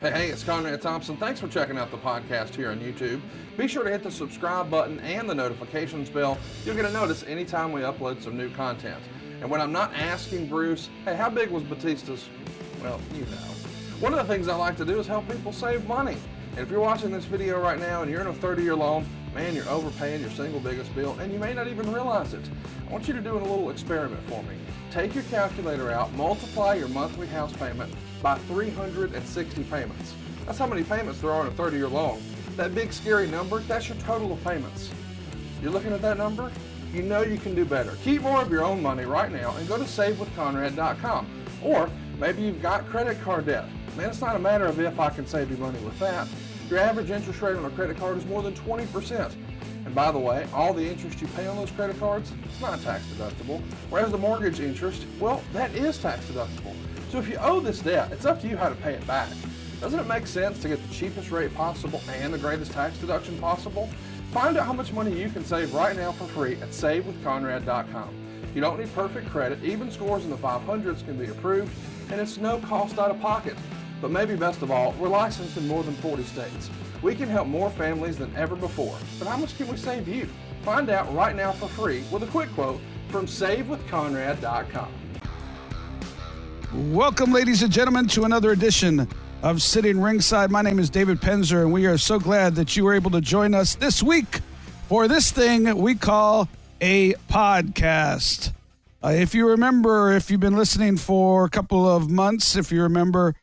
Hey, it's Conrad Thompson. Thanks for checking out the podcast here on YouTube. Be sure to hit the subscribe button and the notifications bell. You'll get a notice anytime we upload some new content. And when I'm not asking Bruce, hey, how big was Batista's? Well, you know. One of the things I like to do is help people save money. And if you're watching this video right now and you're in a 30-year loan, man, you're overpaying your single biggest bill and you may not even realize it. I want you to do a little experiment for me. Take your calculator out, multiply your monthly house payment by 360 payments. That's how many payments there are in a 30-year loan. That big scary number, that's your total of payments. You're looking at that number? You know you can do better. Keep more of your own money right now and go to savewithconrad.com. Or maybe you've got credit card debt. Man, it's not a matter of if I can save you money with that. Your average interest rate on a credit card is more than 20%. And by the way, all the interest you pay on those credit cards, it's not tax deductible. Whereas the mortgage interest, well, that is tax deductible. So if you owe this debt, it's up to you how to pay it back. Doesn't it make sense to get the cheapest rate possible and the greatest tax deduction possible? Find out how much money you can save right now for free at savewithconrad.com. You don't need perfect credit. Even scores in the 500s can be approved, and it's no cost out of pocket. But maybe best of all, we're licensed in more than 40 states. We can help more families than ever before. But how much can we save you? Find out right now for free with a quick quote from savewithconrad.com. Welcome, ladies and gentlemen, to another edition of Sitting Ringside. My name is David Penzer, and we are so glad that you were able to join us this week for this thing we call a podcast. If you remember, if you've been listening for a couple of months, if you remember,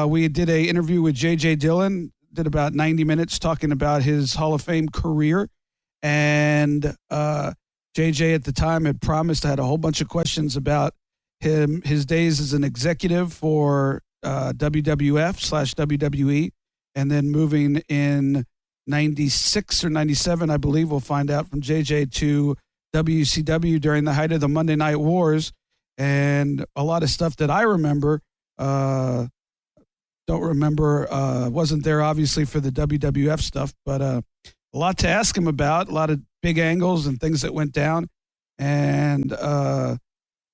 we did an interview with Dillon, did about 90 minutes talking about his Hall of Fame career. And JJ at the time had promised, I had a whole bunch of questions about his days as an executive for WWF/WWE, and then moving in 96 or 97, I believe, we'll find out from JJ, to WCW during the height of the Monday Night Wars. And a lot of stuff that I remember, don't remember, wasn't there obviously for the WWF stuff, but a lot to ask him about, a lot of big angles and things that went down, and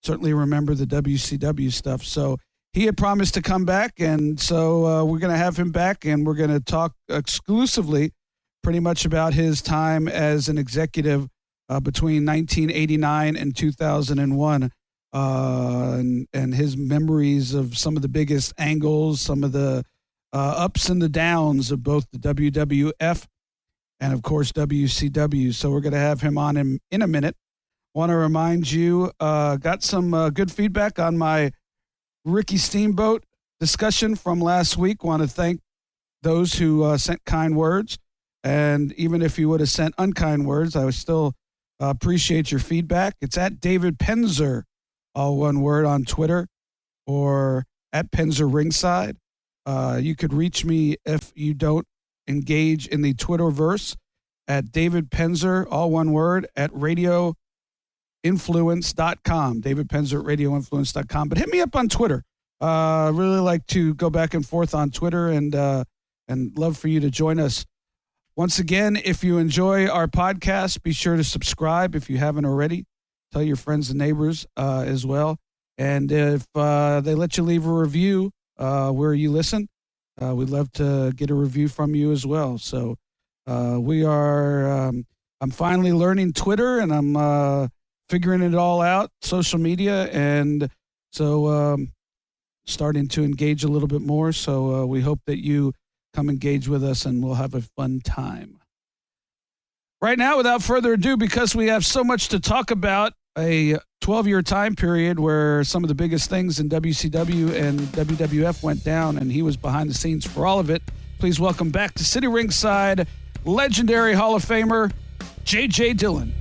certainly remember the WCW stuff. So he had promised to come back, and so we're going to have him back, and we're going to talk exclusively pretty much about his time as an executive between 1989 and 2001, and his memories of some of the biggest angles, some of the ups and the downs of both the WWF and, of course, WCW. So we're going to have him on in a minute. Want to remind you, got some good feedback on my Ricky Steamboat discussion from last week. Want to thank those who sent kind words. And even if you would have sent unkind words, I would still appreciate your feedback. It's at David Penzer, all one word, on Twitter, or at Penzer Ringside. You could reach me if you don't engage in the Twitterverse at David Penzer, all one word, at radioinfluence.com. David Penzer at radioinfluence.com. But hit me up on Twitter. Really like to go back and forth on Twitter, and love for you to join us. Once again, if you enjoy our podcast, be sure to subscribe if you haven't already. Tell your friends and neighbors as well. And if they let you leave a review where you listen, we'd love to get a review from you as well. So we are, I'm finally learning Twitter, and I'm figuring it all out, social media, and so starting to engage a little bit more. So we hope that you come engage with us, and we'll have a fun time. Right now, without further ado, because we have so much to talk about, a 12-year time period where some of the biggest things in WCW and WWF went down, and he was behind the scenes for all of it. Please welcome back to City Ringside, legendary Hall of Famer, J.J. Dillon.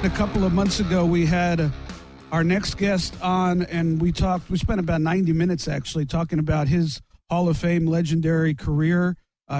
A couple of months ago, we had our next guest on, and we spent about 90 minutes actually talking about his Hall of Fame legendary career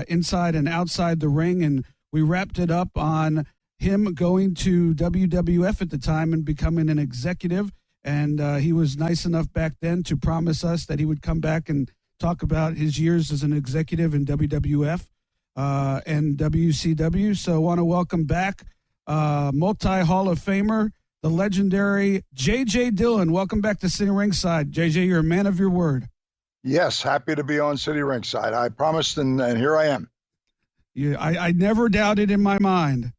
inside and outside the ring, and we wrapped it up on him going to WWF at the time and becoming an executive, and he was nice enough back then to promise us that he would come back and talk about his years as an executive in WWF and WCW. So I want to welcome back multi-Hall of Famer, the legendary J.J. Dillon. Welcome back to City Ringside. J.J., you're a man of your word. Yes, happy to be on City Ringside. I promised, and here I am. I never doubted in my mind.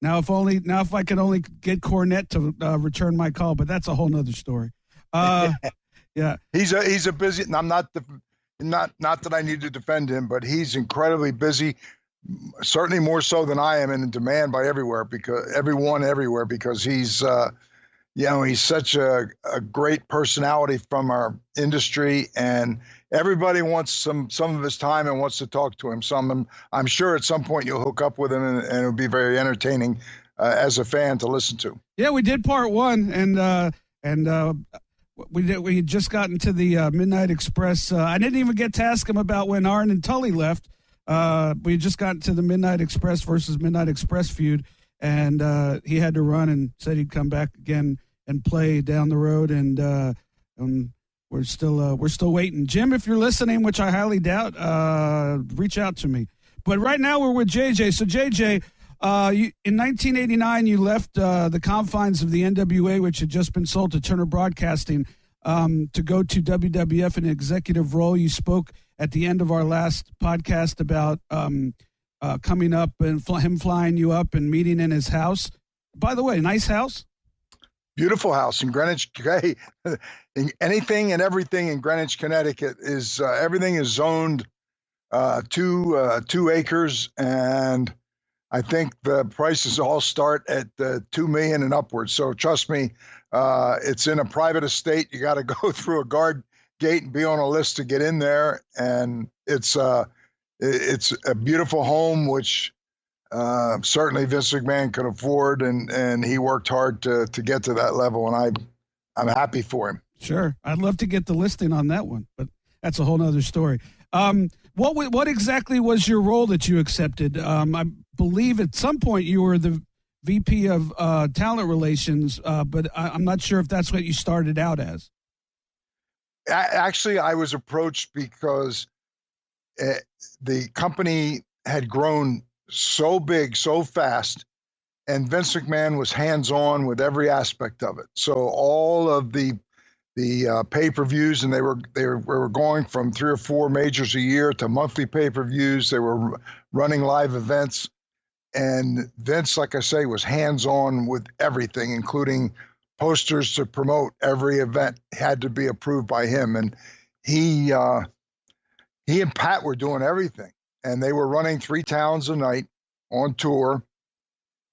Now if I could only get Cornette to return my call, but that's a whole nother story. Yeah, he's a busy. I'm not that I need to defend him, but he's incredibly busy. Certainly more so than I am, and in demand by everywhere because he's he's such a great personality from our industry, and everybody wants some of his time and wants to talk to him. So I'm sure at some point you'll hook up with him, and it'll be very entertaining as a fan to listen to. Yeah, we did part one, and we had just gotten to the Midnight Express. I didn't even get to ask him about when Arn and Tully left. We had just gotten to the Midnight Express versus Midnight Express feud, and he had to run and said he'd come back again and play down the road, and we're still waiting. Jim, if you're listening, which I highly doubt, reach out to me. But right now we're with JJ. So JJ, in 1989, you left the confines of the NWA, which had just been sold to Turner Broadcasting, to go to WWF in an executive role. You spoke at the end of our last podcast about coming up and him flying you up and meeting in his house. By the way, nice house. Beautiful house in Greenwich. Hey, anything and everything in Greenwich, Connecticut is everything is zoned 2 acres, and I think the prices all start at $2 million and upwards. So trust me, it's in a private estate. You got to go through a guard gate and be on a list to get in there, and it's a beautiful home, which certainly Vince McMahon could afford, and he worked hard to get to that level, and I'm happy for him. Sure. I'd love to get the listing on that one, but that's a whole nother story. What exactly was your role that you accepted? I believe at some point you were the VP of talent relations, but I'm not sure if that's what you started out as. Actually, I was approached because the company had grown so big, so fast, and Vince McMahon was hands-on with every aspect of it. So all of the pay-per-views, and they were going from 3 or 4 majors a year to monthly pay-per-views. They were running live events, and Vince, like I say, was hands-on with everything, including posters to promote every event had to be approved by him. And he and Pat were doing everything, and they were running 3 towns a night on tour.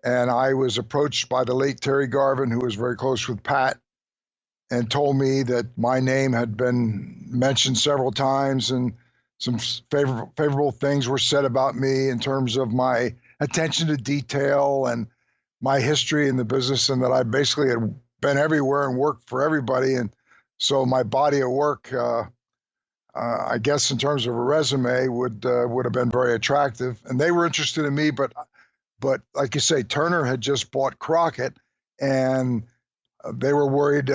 And I was approached by the late Terry Garvin, who was very close with Pat, and told me that my name had been mentioned several times, and some favorable things were said about me in terms of my attention to detail and my history in the business, and that I basically had been everywhere and worked for everybody. And so my body of work, I guess in terms of a resume, would have been very attractive. And they were interested in me, but like you say, Turner had just bought Crockett, and they were worried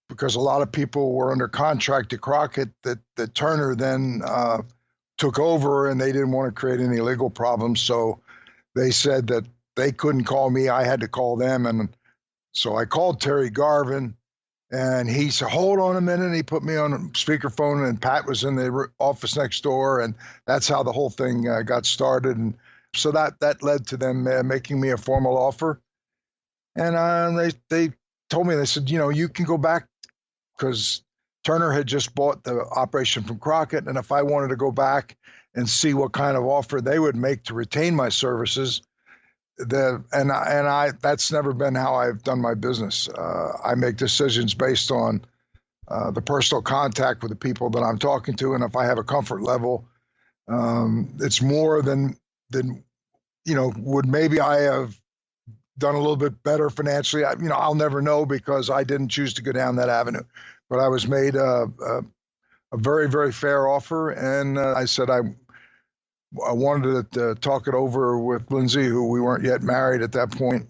because a lot of people were under contract to Crockett that Turner then took over, and they didn't want to create any legal problems. So they said that they couldn't call me. I had to call them. And so I called Terry Garvin, and he said, hold on a minute. And he put me on speakerphone, and Pat was in the office next door. And that's how the whole thing got started. And so that led to them making me a formal offer. And they told me, they said, you can go back, because Turner had just bought the operation from Crockett. And if I wanted to go back and see what kind of offer they would make to retain my services, that's never been how I've done my business. I make decisions based on the personal contact with the people that I'm talking to. And if I have a comfort level, it's more than would maybe I have done a little bit better financially. I'll never know, because I didn't choose to go down that avenue. But I was made a very, very fair offer, and I said I wanted to talk it over with Lindsay, who we weren't yet married at that point.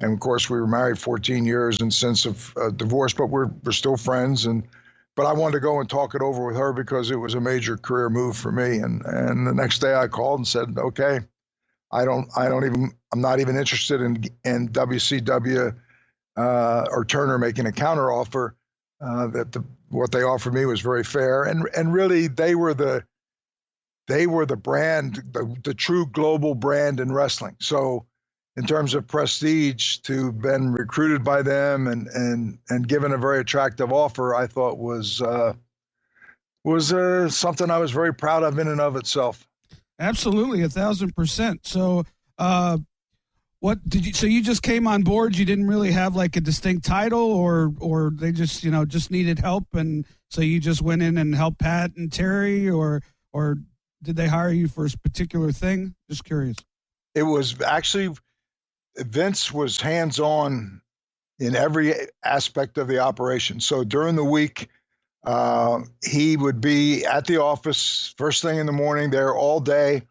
And of course, we were married 14 years and since of divorce, but we're still friends. But I wanted to go and talk it over with her, because it was a major career move for me. And the next day I called and said, okay, I'm not even interested in WCW or Turner making a counter offer. what they offered me was very fair, and really they were the brand, the true global brand in wrestling. So in terms of prestige, to have been recruited by them and given a very attractive offer, I thought was something I was very proud of in and of itself. Absolutely, 1,000%. So, what did you? So you just came on board. You didn't really have like a distinct title, or they just just needed help, and so you just went in and helped Pat and Terry, or did they hire you for a particular thing? Just curious. It was actually Vince was hands-on in every aspect of the operation. So during the week, he would be at the office first thing in the morning, there all day.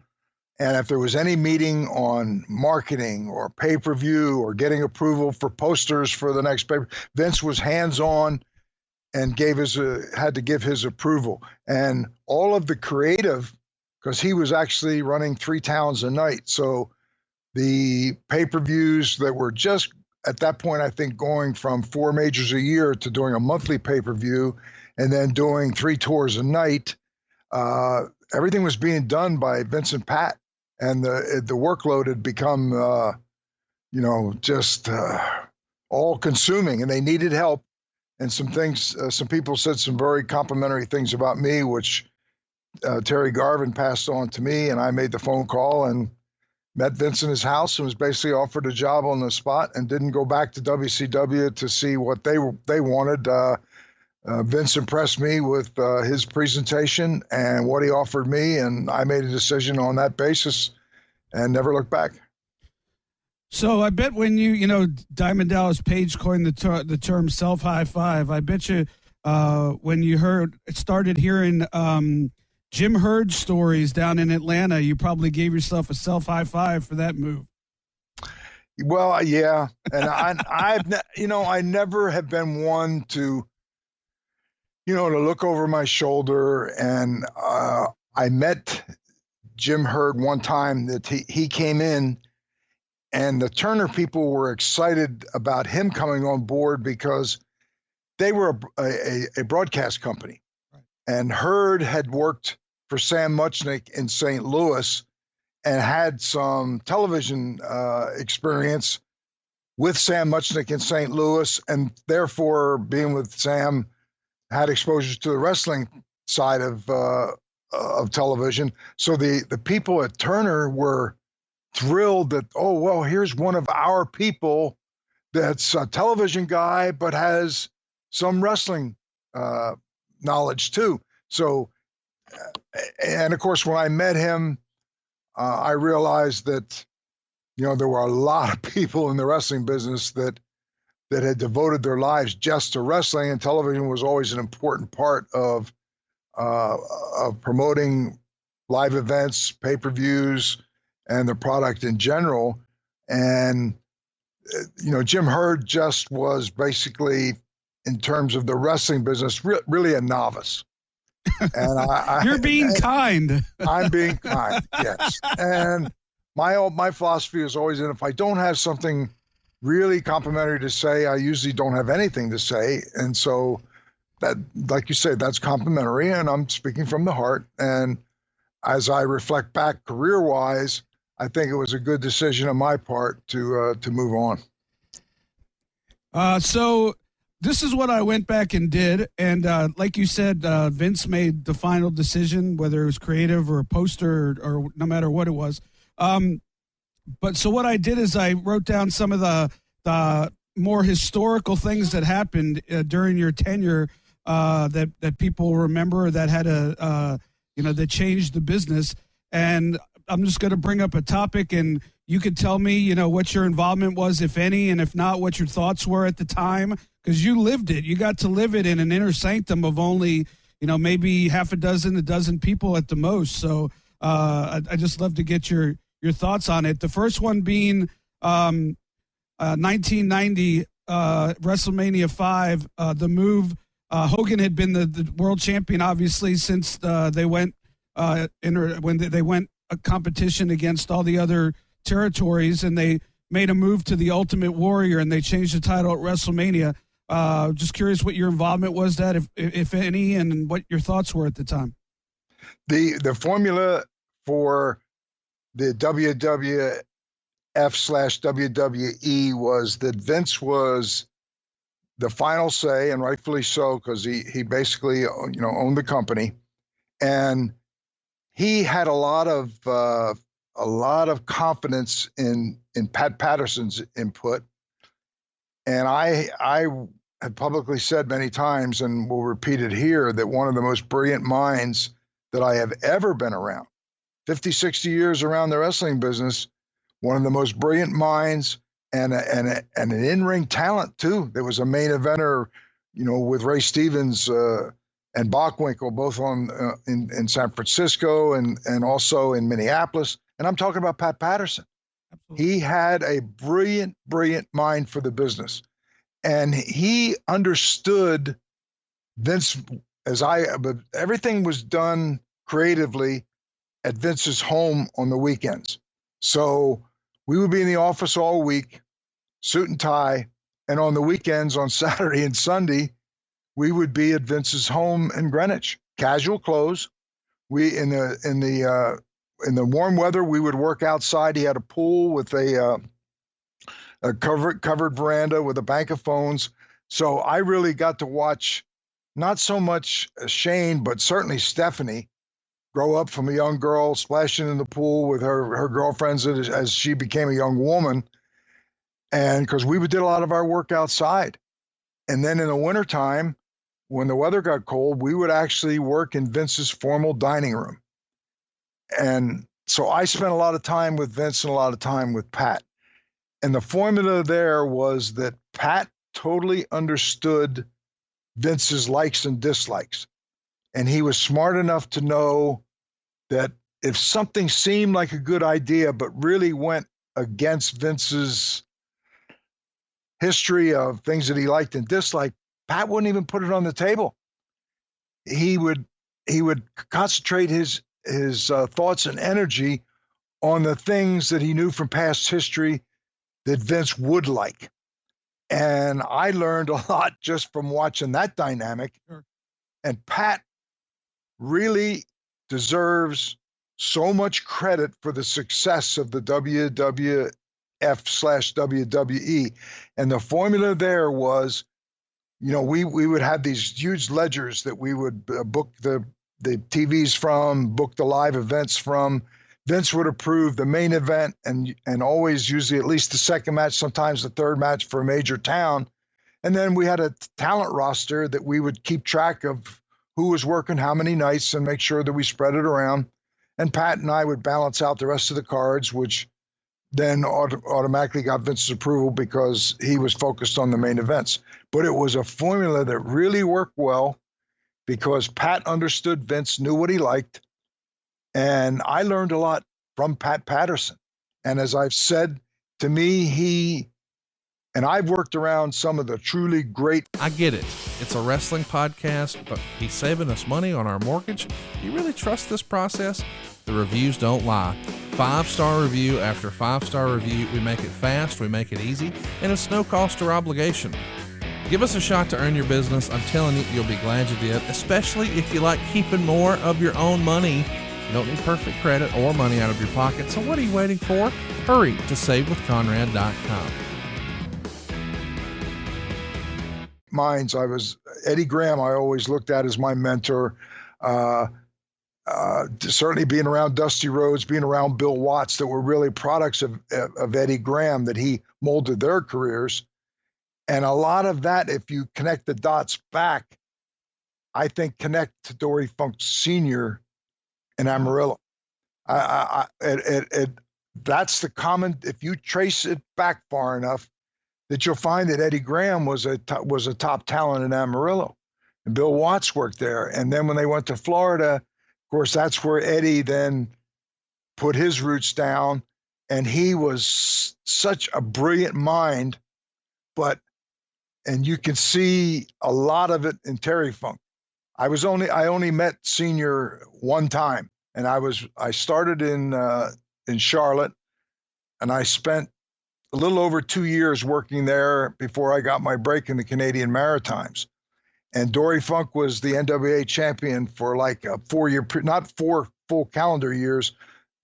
And if there was any meeting on marketing or pay-per-view or getting approval for posters for the next paper, Vince was hands-on and had to give his approval. And all of the creative, because he was actually running 3 towns a night. So the pay-per-views that were just at that point, I think, going from 4 majors a year to doing a monthly pay-per-view and then doing 3 tours a night, everything was being done by Vince and Pat. And the workload had become, just all-consuming, and they needed help. And some people said some very complimentary things about me, which Terry Garvin passed on to me, and I made the phone call and met Vince in his house and was basically offered a job on the spot and didn't go back to WCW to see what they wanted. Vince impressed me with his presentation and what he offered me, and I made a decision on that basis and never looked back. So I bet when Diamond Dallas Page coined the term self-high five, I bet you when you started hearing Jim Herd stories down in Atlanta, you probably gave yourself a self-high five for that move. Well, yeah. And I never have been one to look over my shoulder. And I met Jim Herd one time that he came in, and the Turner people were excited about him coming on board because they were a broadcast company. Right. And Herd had worked for Sam Muchnick in St. Louis and had some television experience with Sam Muchnick in St. Louis, and therefore being with Sam had exposure to the wrestling side of television. So the people at Turner were thrilled that, oh, well, here's one of our people that's a television guy but has some wrestling knowledge too. So, and of course, when I met him, I realized that, there were a lot of people in the wrestling business that had devoted their lives just to wrestling, and television was always an important part of promoting live events, pay-per-views, and the product in general. And, Jim Herd just was basically, in terms of the wrestling business, really a novice. And You're being kind. I'm being kind, yes. And my philosophy is always, and if I don't have something really complimentary to say, I usually don't have anything to say. And so that, like you said, that's complimentary, and I'm speaking from the heart. And as I reflect back career-wise, I think it was a good decision on my part to move on. So this is what I went back and did. And like you said, Vince made the final decision, whether it was creative or a poster or no matter what it was. But so what I did is I wrote down some of the more historical things that happened during your tenure that people remember, that had that changed the business. And I'm just going to bring up a topic, and you could tell me, what your involvement was, if any, and if not, what your thoughts were at the time, because you lived it. You got to live it in an inner sanctum of only, maybe half a dozen people at the most. So I just love to get your thoughts on it. The first one being 1990 WrestleMania 5, the move. Hogan had been the world champion, obviously, since they went when they went a competition against all the other territories, and they made a move to the Ultimate Warrior, and they changed the title at WrestleMania. Just curious what your involvement was, that if any, and what your thoughts were at the time. The formula for the WWF/WWE was that Vince was the final say, and rightfully so, because he basically owned the company, and he had a lot of confidence in Pat Patterson's input. And I have publicly said many times, and will repeat it here, that one of the most brilliant minds that I have ever been around, 50, 60 years around the wrestling business, one of the most brilliant minds, and an in-ring talent too. There was a main eventer, with Ray Stevens and Bockwinkel, both in San Francisco and also in Minneapolis. And I'm talking about Pat Patterson. Absolutely. He had a brilliant mind for the business, and he understood Vince but everything was done creatively at Vince's home on the weekends. So we would be in the office all week, suit and tie, and on the weekends, on Saturday and Sunday, we would be at Vince's home in Greenwich, casual clothes. We in the warm weather, we would work outside. He had a pool with a covered veranda with a bank of phones. So I really got to watch not so much Shane, but certainly Stephanie grow up from a young girl splashing in the pool with her girlfriends as she became a young woman. And because we did a lot of our work outside. And then in the wintertime, when the weather got cold, we would actually work in Vince's formal dining room. And so I spent a lot of time with Vince and a lot of time with Pat. And the formula there was that Pat totally understood Vince's likes and dislikes. And he was smart enough to know that if something seemed like a good idea, but really went against Vince's history of things that he liked and disliked, Pat wouldn't even put it on the table. He would concentrate his thoughts and energy on the things that he knew from past history that Vince would like. And I learned a lot just from watching that dynamic. Sure. And Pat really deserves so much credit for the success of the WWF/WWE. And the formula there was, we would have these huge ledgers that we would book the TVs from, book the live events from. Vince would approve the main event and always usually at least the second match, sometimes the third match for a major town. And then we had a talent roster that we would keep track of who was working how many nights and make sure that we spread it around. And Pat and I would balance out the rest of the cards, which then automatically got Vince's approval because he was focused on the main events. But it was a formula that really worked well because Pat understood Vince, knew what he liked. And I learned a lot from Pat Patterson. And as I've said, to me, and I've worked around some of the truly great. I get it. It's a wrestling podcast, but he's saving us money on our mortgage. Do you really trust this process? The reviews don't lie. 5-star review after 5-star review. We make it fast, we make it easy, and it's no cost or obligation. Give us a shot to earn your business. I'm telling you, you'll be glad you did, especially if you like keeping more of your own money. You don't need perfect credit or money out of your pocket, so what are you waiting for? Hurry to SaveWithConrad.com. Minds. Eddie Graham, I always looked at as my mentor. Certainly being around Dusty Rhodes, being around Bill Watts, that were really products of Eddie Graham, that he molded their careers. And a lot of that, if you connect the dots back, I think connect to Dory Funk Sr. and Amarillo. That's the common, if you trace it back far enough, that you'll find that Eddie Graham was a top talent in Amarillo, and Bill Watts worked there. And then when they went to Florida, of course, that's where Eddie then put his roots down, and he was such a brilliant mind. And you can see a lot of it in Terry Funk. I only met Senior one time, and I started in Charlotte, and I spent a little over 2 years working there before I got my break in the Canadian Maritimes. And Dory Funk was the NWA champion for like a 4-year, not 4 full calendar years,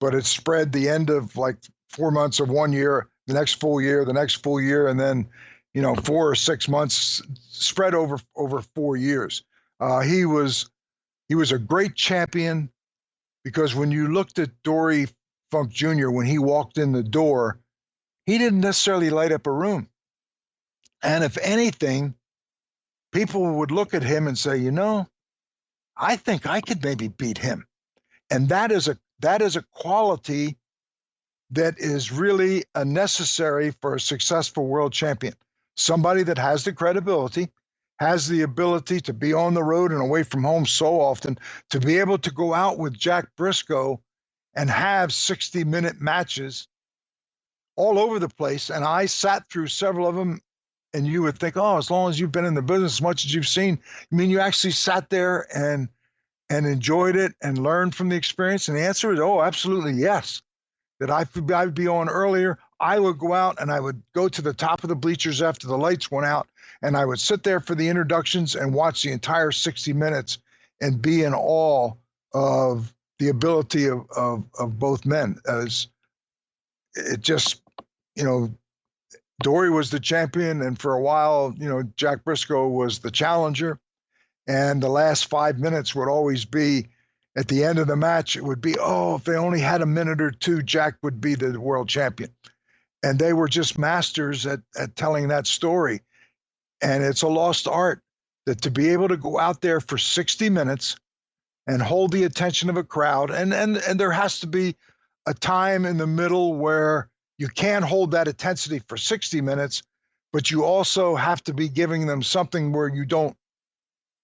but it spread the end of like 4 months of 1 year, the next full year, the next full year, and then, 4 or 6 months spread over 4 years. He was a great champion because when you looked at Dory Funk Jr., when he walked in the door, he didn't necessarily light up a room. And if anything, people would look at him and say, I think I could maybe beat him. And that is a quality that is really necessary for a successful world champion. Somebody that has the credibility, has the ability to be on the road and away from home so often, to be able to go out with Jack Briscoe and have 60-minute matches all over the place. And I sat through several of them, and you would think, as long as you've been in the business, as much as you've seen, you actually sat there and enjoyed it and learned from the experience? And the answer is, absolutely yes. That I would be on earlier. I would go out and I would go to the top of the bleachers after the lights went out, and I would sit there for the introductions and watch the entire 60 minutes and be in awe of the ability of both men. As it just, Dory was the champion, and for a while, Jack Briscoe was the challenger. And the last 5 minutes would always be, at the end of the match, it would be, if they only had a minute or two, Jack would be the world champion. And they were just masters at telling that story. And it's a lost art that to be able to go out there for 60 minutes and hold the attention of a crowd. And there has to be a time in the middle where you can't hold that intensity for 60 minutes, but you also have to be giving them something where you don't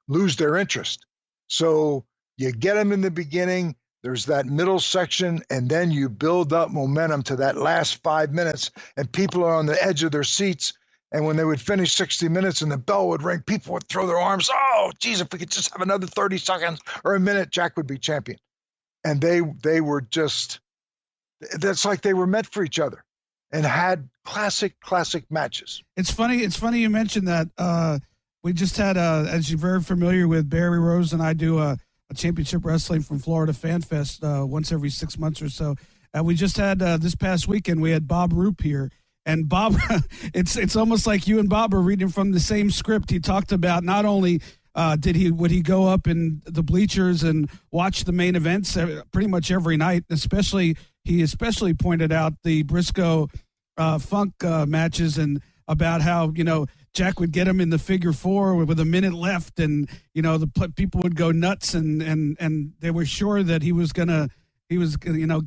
lose their interest. So you get them in the beginning, there's that middle section, and then you build up momentum to that last 5 minutes, and people are on the edge of their seats. And when they would finish 60 minutes and the bell would ring, people would throw their arms, geez, if we could just have another 30 seconds or a minute, Jack would be champion. And they were just, that's like they were meant for each other and had classic matches. It's funny you mentioned that. We just had, as you're very familiar with, Barry Rose and I do a championship wrestling from Florida Fan Fest once every 6 months or so. And we just had this past weekend, we had Bob Roop here. And Bob, it's almost like you and Bob are reading from the same script. He talked about not only would he go up in the bleachers and watch the main events pretty much every night, he especially pointed out the Briscoe Funk matches and about how, Jack would get him in the figure four with a minute left, and the people would go nuts, and they were sure that he was gonna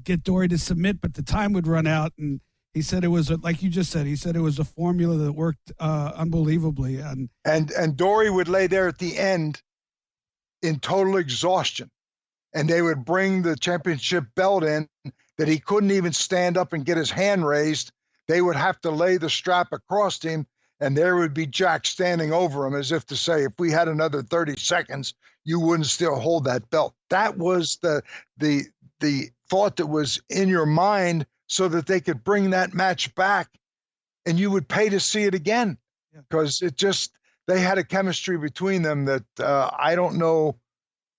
get Dory to submit, but the time would run out. And he said it was like you just said. He said it was a formula that worked unbelievably, and Dory would lay there at the end in total exhaustion, and they would bring the championship belt in that he couldn't even stand up and get his hand raised. They would have to lay the strap across him. And there would be Jack standing over him as if to say, if we had another 30 seconds, you wouldn't still hold that belt. That was the thought that was in your mind so that they could bring that match back and you would pay to see it again. Because they had a chemistry between them that I don't know.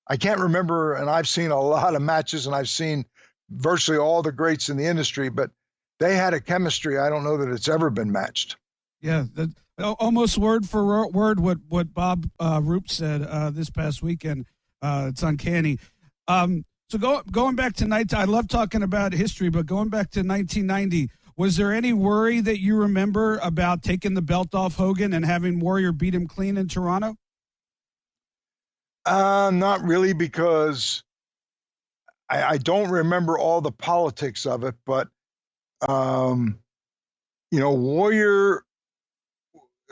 I can't remember, and I've seen a lot of matches and I've seen virtually all the greats in the industry, but they had a chemistry. I don't know that it's ever been matched. Yeah, almost word for word what Bob Roop said this past weekend. It's uncanny. So going back to I love talking about history, but going back to 1990, was there any worry that you remember about taking the belt off Hogan and having Warrior beat him clean in Toronto? Not really, because I don't remember all the politics of it, but Warrior.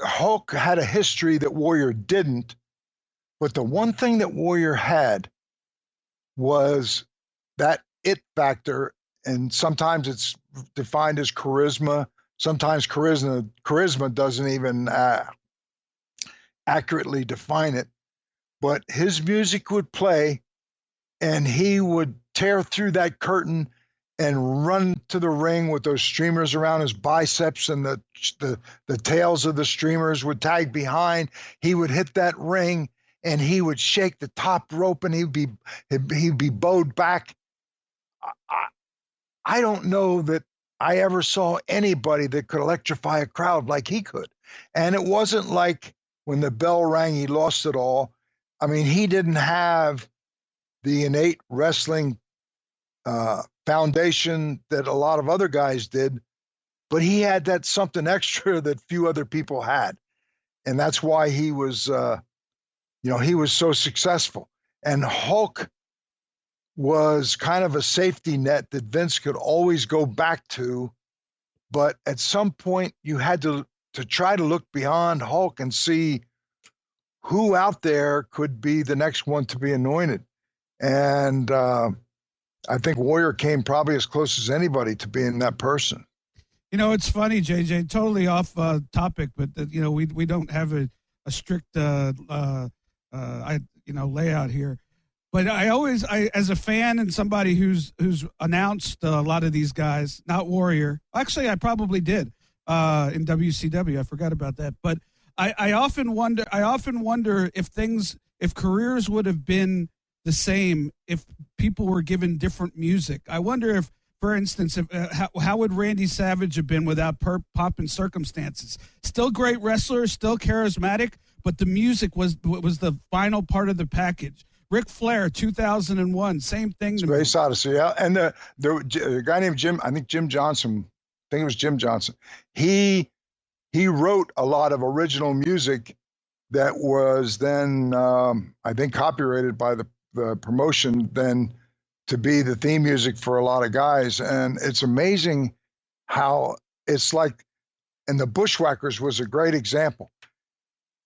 Hulk had a history that Warrior didn't, but the one thing that Warrior had was that it factor, and sometimes it's defined as charisma. Sometimes charisma doesn't even accurately define it, but his music would play and he would tear through that curtain and run to the ring with those streamers around his biceps, and the tails of the streamers would tag behind. He would hit that ring and he would shake the top rope and he'd be bowed back. I don't know that I ever saw anybody that could electrify a crowd like he could. And it wasn't like when the bell rang, he lost it all. I mean, he didn't have the innate wrestling foundation that a lot of other guys did, but he had that something extra that few other people had. And that's why he was, he was so successful. And Hulk was kind of a safety net that Vince could always go back to. But at some point you had to try to look beyond Hulk and see who out there could be the next one to be anointed. And I think Warrior came probably as close as anybody to being that person. You know, it's funny, JJ, totally off topic, but we don't have a strict layout here. But I as a fan and somebody who's announced a lot of these guys, not Warrior. Actually, I probably did in WCW. I forgot about that. But I often wonder if careers would have been the same if people were given different music. I wonder if, for instance, how would Randy Savage have been without Pomp and Circumstances? Still great wrestler, still charismatic, but the music was the final part of the package. Ric Flair, 2001, same thing. Space Odyssey, yeah. And the guy named Jim, I think Jim Johnson, I think it was Jim Johnson. He wrote a lot of original music that was then, I think, copyrighted by the promotion then to be the theme music for a lot of guys. And it's amazing how it's like, and the Bushwhackers was a great example.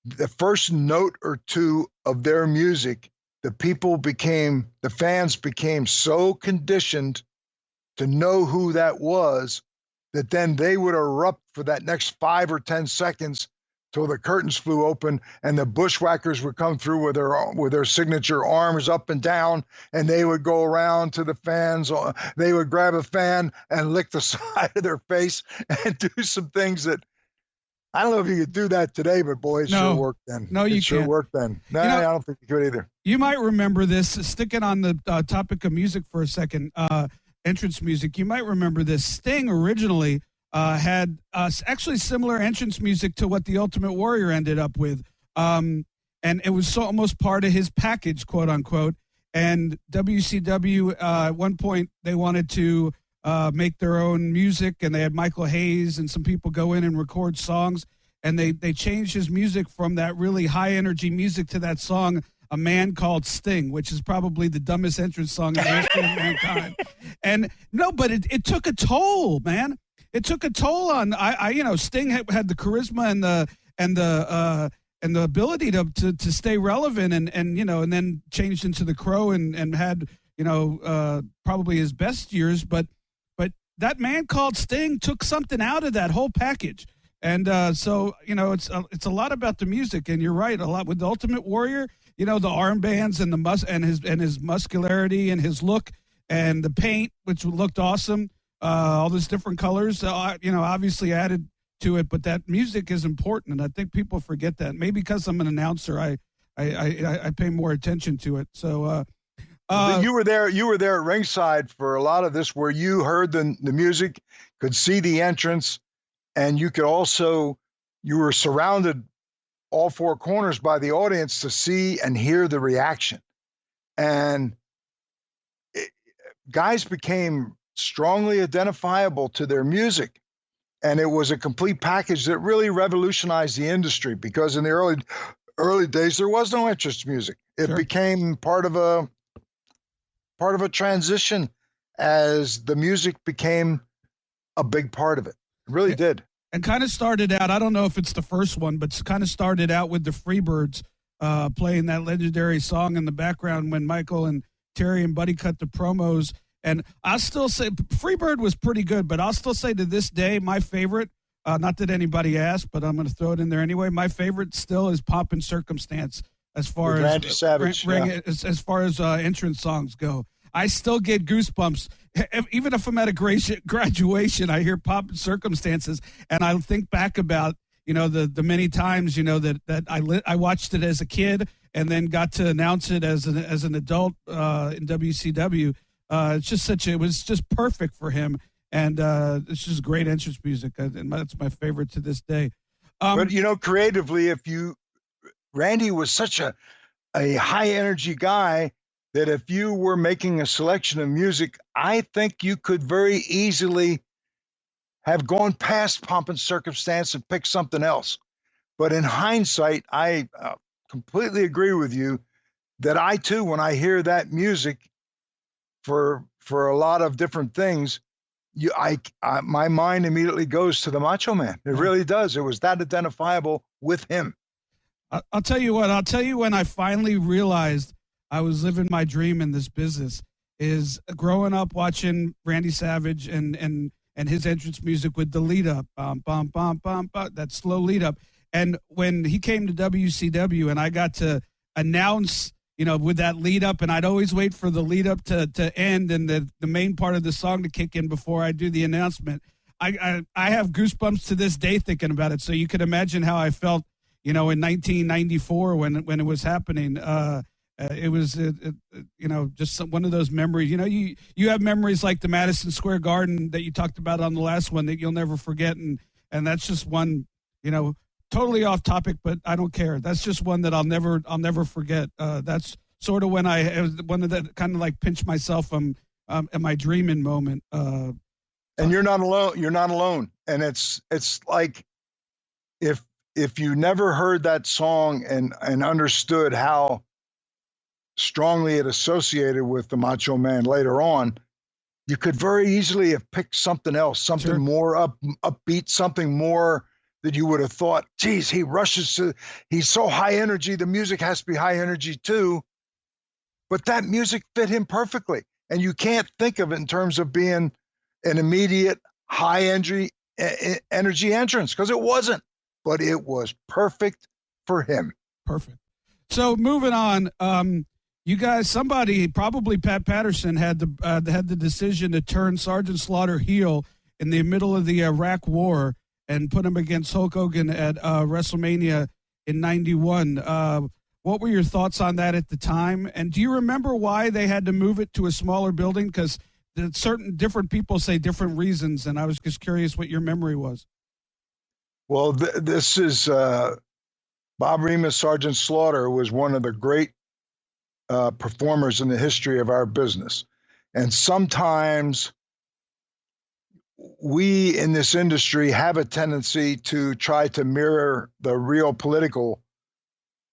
The first note or two of their music, the fans became so conditioned to know who that was that then they would erupt for that next 5 or 10 seconds till the curtains flew open and the Bushwhackers would come through with their signature arms up and down, and they would go around to the fans. They would grab a fan and lick the side of their face and do some things that I don't know if you could do that today, but boy, it sure worked then. No, you can't. Sure worked then. No, I don't think you could either. You might remember this, sticking on the topic of music for a second, entrance music. You might remember this. Sting originally had actually similar entrance music to what the Ultimate Warrior ended up with. And it was almost part of his package, quote unquote. And WCW, at one point, they wanted to make their own music, and they had Michael Hayes and some people go in and record songs. And they changed his music from that really high energy music to that song, A Man Called Sting, which is probably the dumbest entrance song in the history of mankind. And no, but it took a toll, man. It took a toll on Sting had the charisma and the ability to stay relevant and then changed into the Crow and had probably his best years, but that Man Called Sting took something out of that whole package. And so it's a lot about the music, and you're right, a lot with the Ultimate Warrior, the armbands and his muscularity and his look and the paint, which looked awesome. All those different colors, obviously added to it, but that music is important, and I think people forget that. Maybe because I'm an announcer, I pay more attention to it. So you were there at ringside for a lot of this, where you heard the music, could see the entrance, and you were surrounded all four corners by the audience to see and hear the reaction, and guys became strongly identifiable to their music. And it was a complete package that really revolutionized the industry, because in the early days, there was no entrance music. It Sure. became part of a transition as the music became a big part of it. It really did. And kind of started out, I don't know if it's the first one, but kind of started out with the Freebirds playing that legendary song in the background when Michael and Terry and Buddy cut the promos. And I'll still say Freebird was pretty good, but I'll still say to this day, my favorite, not that anybody asked, but I'm going to throw it in there anyway. My favorite still is Pomp and Circumstance as far With as Randy Savage, as far as entrance songs go. I still get goosebumps. Even if I'm at a graduation, I hear Pomp and Circumstances, and I think back about, the many times, that I watched it as a kid and then got to announce it as an adult in WCW. It was just perfect for him. And it's just great entrance music. And that's my favorite to this day. But, creatively, Randy was such a high energy guy that if you were making a selection of music, I think you could very easily have gone past Pomp and Circumstance and picked something else. But in hindsight, I completely agree with you that I too, when I hear that music for a lot of different things, my mind immediately goes to the Macho Man. It really does. It was that identifiable with him. I'll tell you what. I'll tell you when I finally realized I was living my dream in this business is growing up watching Randy Savage and his entrance music with the lead up, that slow lead up. And when he came to WCW and I got to announce, with that lead up, and I'd always wait for the lead up to end and the main part of the song to kick in before I do the announcement. I have goosebumps to this day thinking about it. So you could imagine how I felt, in 1994 when it was happening. It was, just one of those memories. You have memories like the Madison Square Garden that you talked about on the last one that you'll never forget, and that's just one, totally off topic, but I don't care. That's just one that I'll never forget. That's sort of when I was one of that kind of like pinch myself. Am I dreaming moment? And you're not alone. You're not alone. And it's like if you never heard that song and understood how strongly it associated with the Macho Man later on, you could very easily have picked something else, something Sure. more upbeat, something more that you would have thought, geez, he's so high energy. The music has to be high energy too. But that music fit him perfectly. And you can't think of it in terms of being an immediate high energy entrance, because it wasn't, but it was perfect for him. Perfect. So moving on, you guys, somebody, probably Pat Patterson, had the decision to turn Sergeant Slaughter heel in the middle of the Iraq War and put him against Hulk Hogan at WrestleMania in '91. What were your thoughts on that at the time? And do you remember why they had to move it to a smaller building? Because different people say different reasons, and I was just curious what your memory was. Well, this is Bob Remus. Sergeant Slaughter was one of the great performers in the history of our business. And sometimes we in this industry have a tendency to try to mirror the real political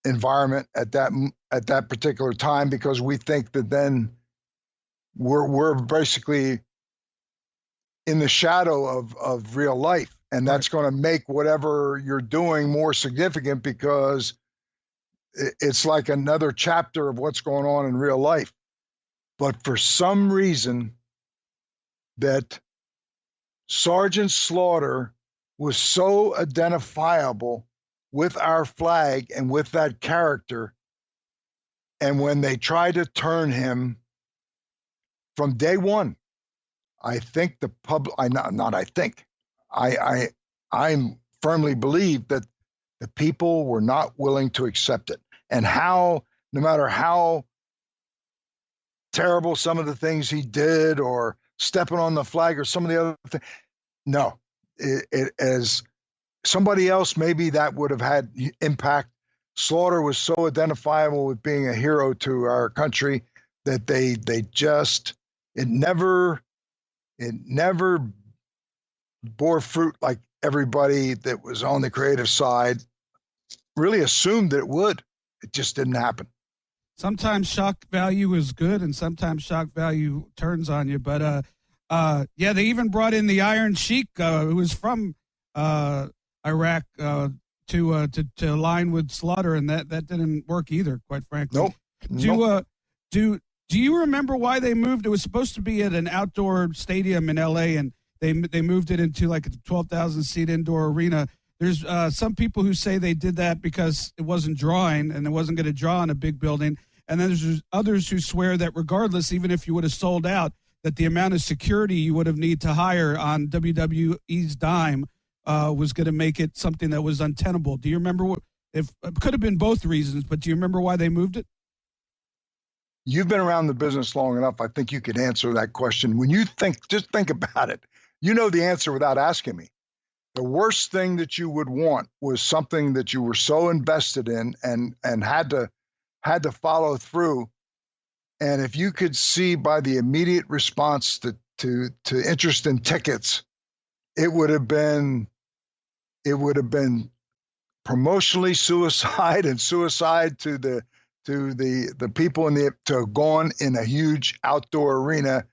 environment at that particular time, because we think that then we're basically in the shadow of real life. And that's going to make whatever you're doing more significant, because it's like another chapter of what's going on in real life. But for some reason, that Sergeant Slaughter was so identifiable with our flag and with that character. And when they tried to turn him from day one, I think the public, I firmly believe that the people were not willing to accept it. And no matter how terrible some of the things he did, or stepping on the flag, or some of the other things, no, as somebody else, maybe that would have had impact. Slaughter was so identifiable with being a hero to our country that it never bore fruit like everybody that was on the creative side really assumed that it would. It just didn't happen. Sometimes shock value is good, and sometimes shock value turns on you. But they even brought in the Iron Sheik, who was from Iraq, to align with Slaughter, and that didn't work either, quite frankly. Nope. Do you remember why they moved? It was supposed to be at an outdoor stadium in L.A., and they moved it into like a 12,000 seat indoor arena. There's some people who say they did that because it wasn't drawing, and it wasn't going to draw in a big building. And then there's others who swear that regardless, even if you would have sold out, that the amount of security you would have need to hire on WWE's dime was going to make it something that was untenable. Do you remember what? If it could have been both reasons, but do you remember why they moved it? You've been around the business long enough. I think you could answer that question. When you just think about it. You know the answer without asking me. The worst thing that you would want was something that you were so invested in and had to follow through. And if you could see by the immediate response to interest in tickets, it would have been promotionally suicide and suicide to the people to have gone in a huge outdoor arena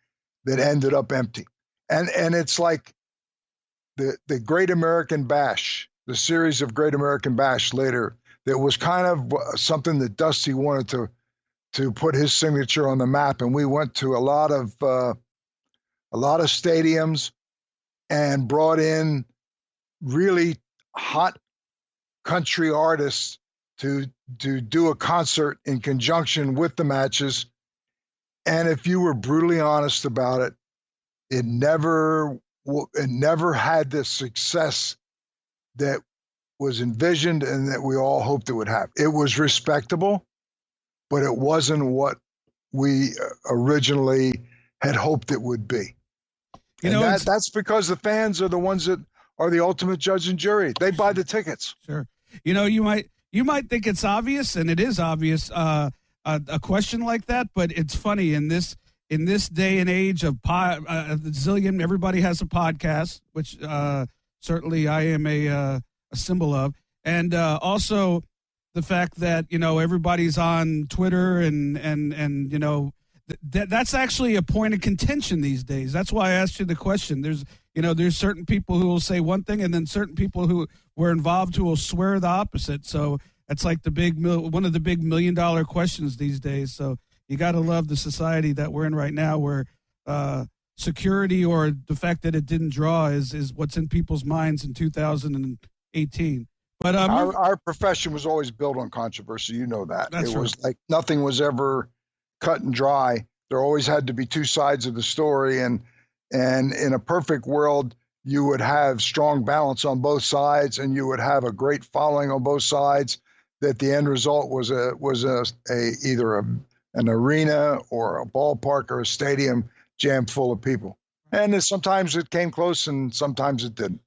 that ended up empty. And it's like the Great American Bash, the series of Great American Bash later, that was kind of something that Dusty wanted to put his signature on the map. And we went to a lot of stadiums and brought in really hot country artists to do a concert in conjunction with the matches. And if you were brutally honest about it, it never had the success that was envisioned and that we all hoped it would have. It was respectable, but it wasn't what we originally had hoped it would be. That's because the fans are the ones that are the ultimate judge and jury. They buy the tickets. Sure. You might think it's obvious, and it is obvious, a question like that, but it's funny in this day and age of zillion, everybody has a podcast, which certainly I am a symbol of, and also the fact that everybody's on Twitter and that's actually a point of contention these days. That's why I asked you the question. There's certain people who will say one thing, and then certain people who were involved who will swear the opposite. So that's like one of the big $1 million questions these days. So you got to love the society that we're in right now, where security or the fact that it didn't draw is what's in people's minds in 2018. But our profession was always built on controversy. You know that. It was like nothing was ever cut and dry. There always had to be two sides of the story, and in a perfect world, you would have strong balance on both sides, and you would have a great following on both sides. That the end result was either an arena or a ballpark or a stadium jammed full of people. And sometimes it came close, and sometimes it didn't.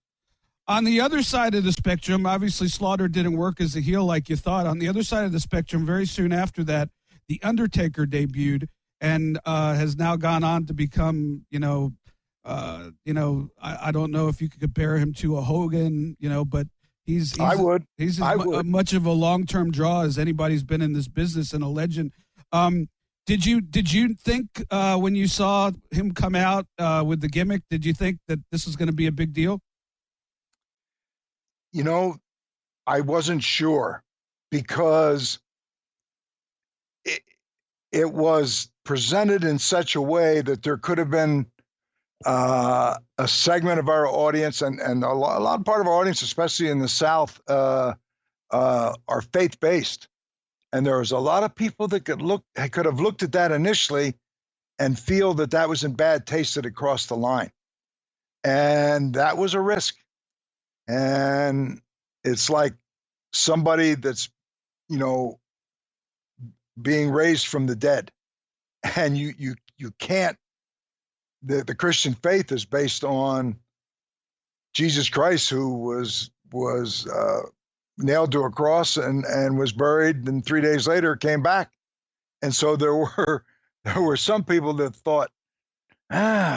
On the other side of the spectrum, obviously Slaughter didn't work as a heel like you thought. On the other side of the spectrum, very soon after that, The Undertaker debuted and has now gone on to become, I don't know if you could compare him to a Hogan, but he's much of a long-term draw as anybody's been in this business, and a legend. Did you think when you saw him come out with the gimmick, did you think that this was going to be a big deal? I wasn't sure, because it was presented in such a way that there could have been a segment of our audience and a lot part of our audience, especially in the South, are faith-based. And there was a lot of people that could have looked at that initially and feel that was in bad taste that it crossed the line. And that was a risk. And it's like somebody that's, being raised from the dead. And you can't, the Christian faith is based on Jesus Christ, who was nailed to a cross and was buried, and 3 days later came back. And so there were some people that thought,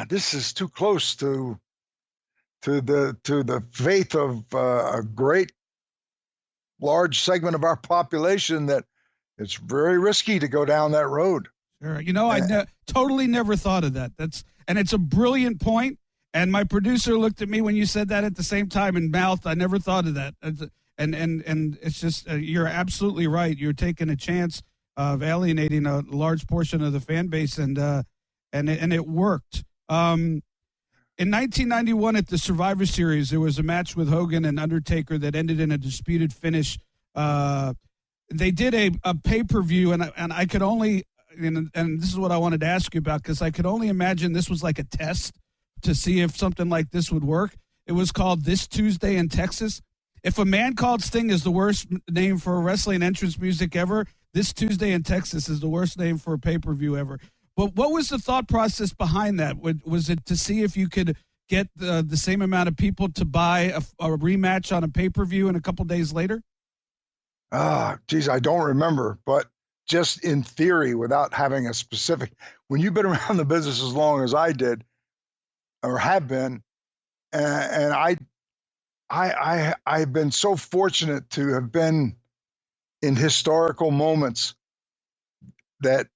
this is too close to the faith of a great large segment of our population, that it's very risky to go down that road. Sure. I totally never thought of that. And it's a brilliant point. And my producer looked at me when you said that at the same time and mouthed, I never thought of that. And it's just, you're absolutely right. You're taking a chance of alienating a large portion of the fan base, and it worked. In 1991 at the Survivor Series, there was a match with Hogan and Undertaker that ended in a disputed finish. they did a pay-per-view, and I could only, and this is what I wanted to ask you about, because I could only imagine this was like a test to see if something like this would work. It was called This Tuesday in Texas. If A Man Called Sting is the worst name for wrestling entrance music ever, This Tuesday in Texas is the worst name for a pay-per-view ever. But what was the thought process behind that? Was it to see if you could get the same amount of people to buy a rematch on a pay-per-view and a couple days later? Geez, I don't remember, but just in theory, without having a specific, when you've been around the business as long as I did or have been, and I've been so fortunate to have been in historical moments that,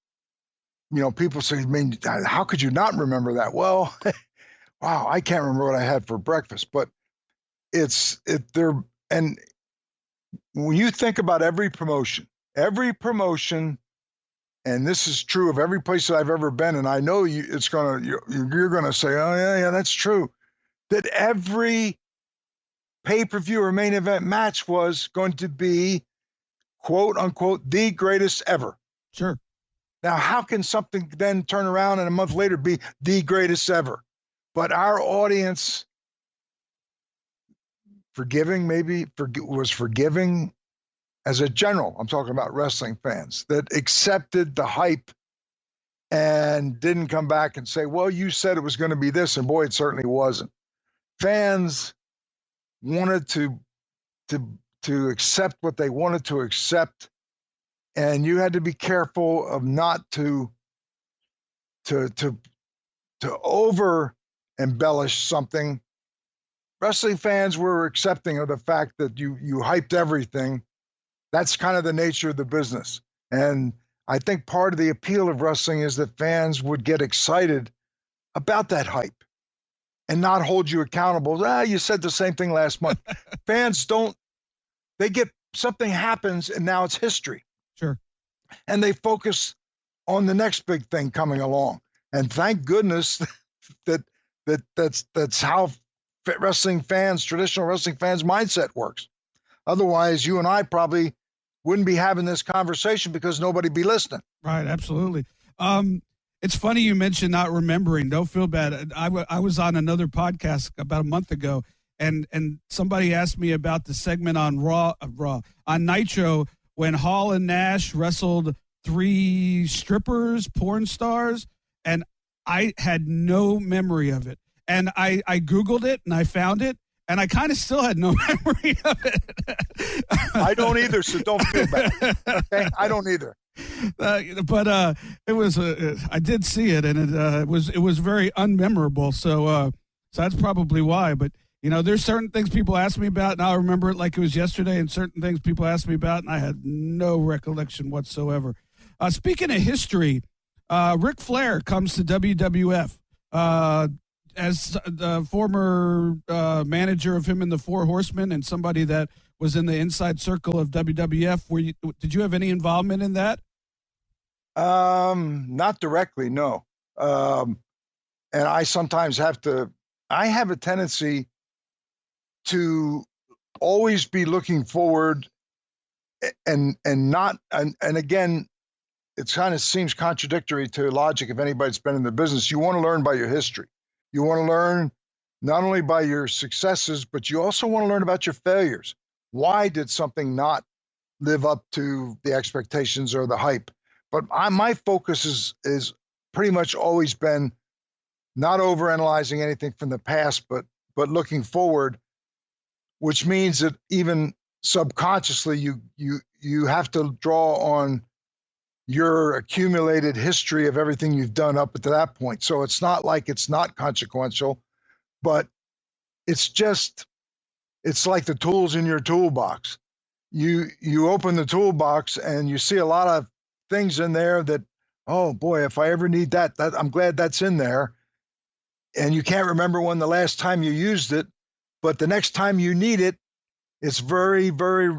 people say, I mean, how could you not remember that? Well, wow, I can't remember what I had for breakfast, but and when you think about every promotion, and this is true of every place that I've ever been, and I know you're going to say, oh yeah, that's true, that every pay-per-view or main event match was going to be, quote unquote, the greatest ever. Sure. Now, how can something then turn around and a month later be the greatest ever? But our audience was forgiving as a general. I'm talking about wrestling fans that accepted the hype and didn't come back and say, well, you said it was going to be this, and boy, it certainly wasn't. Fans wanted to accept what they wanted to accept, and you had to be careful of not to over embellish something. Wrestling fans were accepting of the fact that you hyped everything. That's kind of the nature of the business. And I think part of the appeal of wrestling is that fans would get excited about that hype and not hold you accountable. You said the same thing last month. Fans something happens and now it's history. Sure. And they focus on the next big thing coming along. And thank goodness that's how traditional wrestling fans mindset works. Otherwise, you and I probably wouldn't be having this conversation because nobody'd be listening. Right, absolutely. It's funny you mentioned not remembering. Don't feel bad. I was on another podcast about a month ago, and somebody asked me about the segment on on Nitro when Hall and Nash wrestled 3 strippers, porn stars, and I had no memory of it. And I Googled it, and I found it, and I kind of still had no memory of it. I don't either, so don't feel bad. Okay? I don't either. But it was I did see it, and it was very unmemorable. So that's probably why. But there's certain things people ask me about, and I'll remember it like it was yesterday, and certain things people ask me about, and I had no recollection whatsoever. Speaking of history, Ric Flair comes to WWF. As the former manager of him in the Four Horsemen and somebody that was in the inside circle of WWF, did you have any involvement in that? Not directly, no. And I sometimes I have a tendency to always be looking forward and again, it kind of seems contradictory to logic if anybody's been in the business. You want to learn by your history. You want to learn not only by your successes, but you also want to learn about your failures. Why did something not live up to the expectations or the hype? But my focus is pretty much always been not overanalyzing anything from the past, but looking forward, which means that even subconsciously you have to draw on your accumulated history of everything you've done up to that point. So it's not like it's not consequential, but it's like the tools in your toolbox. You open the toolbox and you see a lot of things in there that, oh boy, if I ever need that I'm glad that's in there. And you can't remember when the last time you used it, but the next time you need it, it's very, very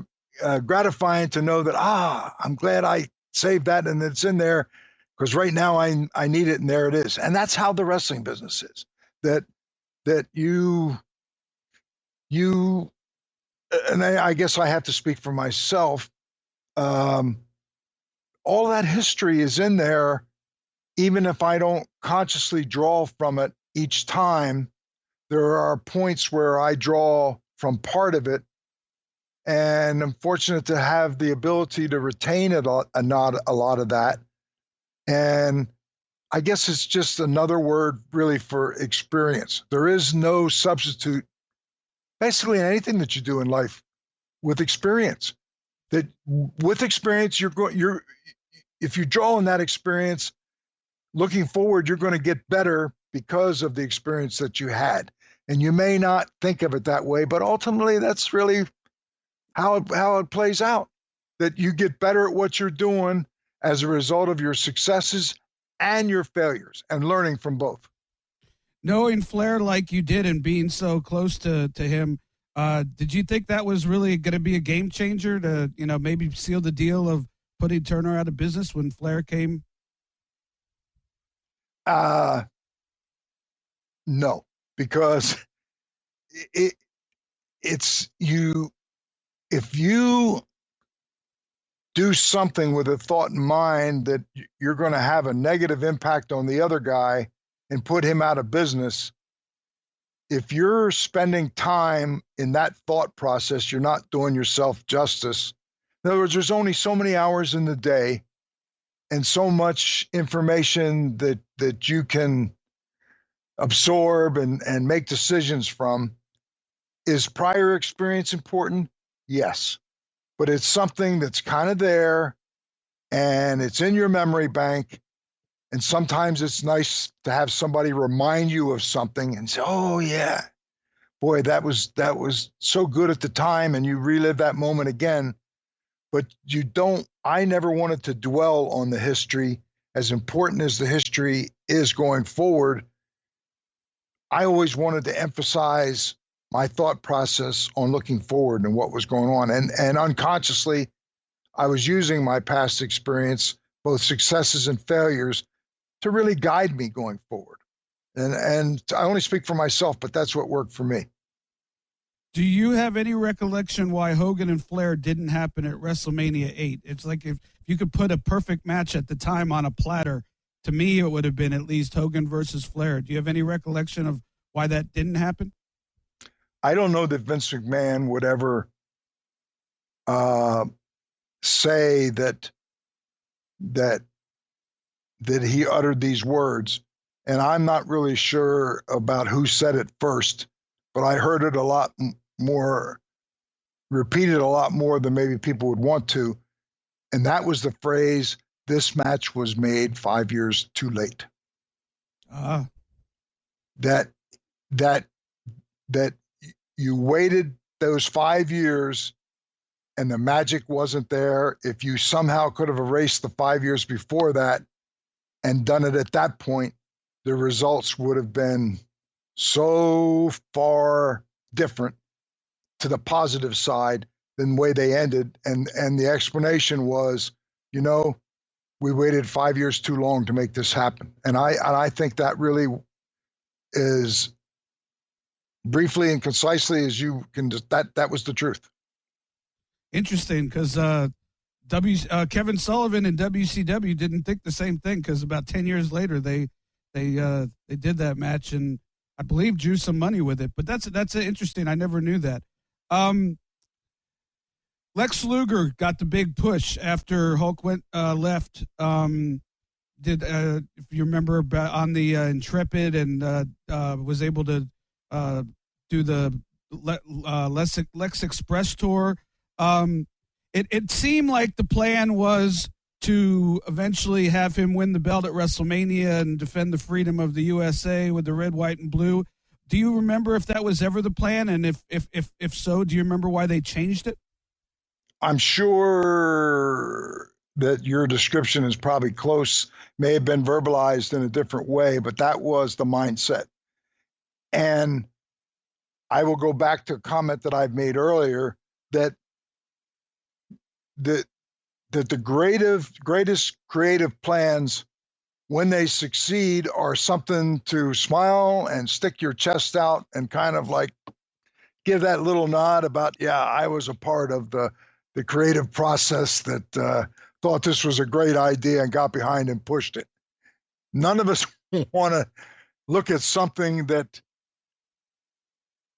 gratifying to know that, I'm glad I saved that and it's in there because right now I need it and there it is. And that's how the wrestling business is, that you and I guess I have to speak for myself. Um, all that history is in there, even if I don't consciously draw from it each time. There are points where I draw from part of it, and I'm fortunate to have the ability to retain not a lot of that. And I guess it's just another word really for experience. There is no substitute, basically, in anything that you do in life with experience. That with experience, if you draw on that experience, looking forward, you're going to get better because of the experience that you had. And you may not think of it that way, but ultimately that's really how it plays out, that you get better at what you're doing as a result of your successes and your failures, and learning from both. Knowing Flair like you did and being so close to him, did you think that was really going to be a game changer to, maybe seal the deal of putting Turner out of business when Flair came? No, because it's you. If you do something with a thought in mind that you're going to have a negative impact on the other guy and put him out of business, if you're spending time in that thought process, you're not doing yourself justice. In other words, there's only so many hours in the day and so much information that you can absorb and make decisions from. Is prior experience important? Yes. But it's something that's kind of there and it's in your memory bank. And sometimes it's nice to have somebody remind you of something and say, oh yeah, boy, that was so good at the time, and you relive that moment again. But I never wanted to dwell on the history. As important as the history is going forward, I always wanted to emphasize my thought process on looking forward and what was going on. And unconsciously, I was using my past experience, both successes and failures, to really guide me going forward. And I only speak for myself, but that's what worked for me. Do you have any recollection why Hogan and Flair didn't happen at WrestleMania 8? It's like if you could put a perfect match at the time on a platter, to me it would have been at least Hogan versus Flair. Do you have any recollection of why that didn't happen? I don't know that Vince McMahon would ever say that he uttered these words. And I'm not really sure about who said it first, but I heard it a lot more, repeated a lot more than maybe people would want to. And that was the phrase, "This match was made 5 years too late." That you waited those 5 years and the magic wasn't there. If you somehow could have erased the 5 years before that and done it at that point, the results would have been so far different to the positive side than the way they ended. And the explanation was, we waited 5 years too long to make this happen. And I think that really is, briefly and concisely as you can, that was the truth. Interesting, because Kevin Sullivan and WCW didn't think the same thing, because about 10 years later they did that match and I believe drew some money with it. But that's interesting. I never knew that. Lex Luger got the big push after Hulk left. If you remember, on the Intrepid, and was able to do the Lex Express tour. It seemed like the plan was to eventually have him win the belt at WrestleMania and defend the freedom of the USA with the red, white, and blue. Do you remember if that was ever the plan? And if so, do you remember why they changed it? I'm sure that your description is probably close, may have been verbalized in a different way, but that was the mindset. And I will go back to a comment that I've made earlier, that the greatest creative plans, when they succeed, are something to smile and stick your chest out and kind of like give that little nod about, yeah, I was a part of the the creative process that thought this was a great idea and got behind and pushed it. None of us want to look at something that,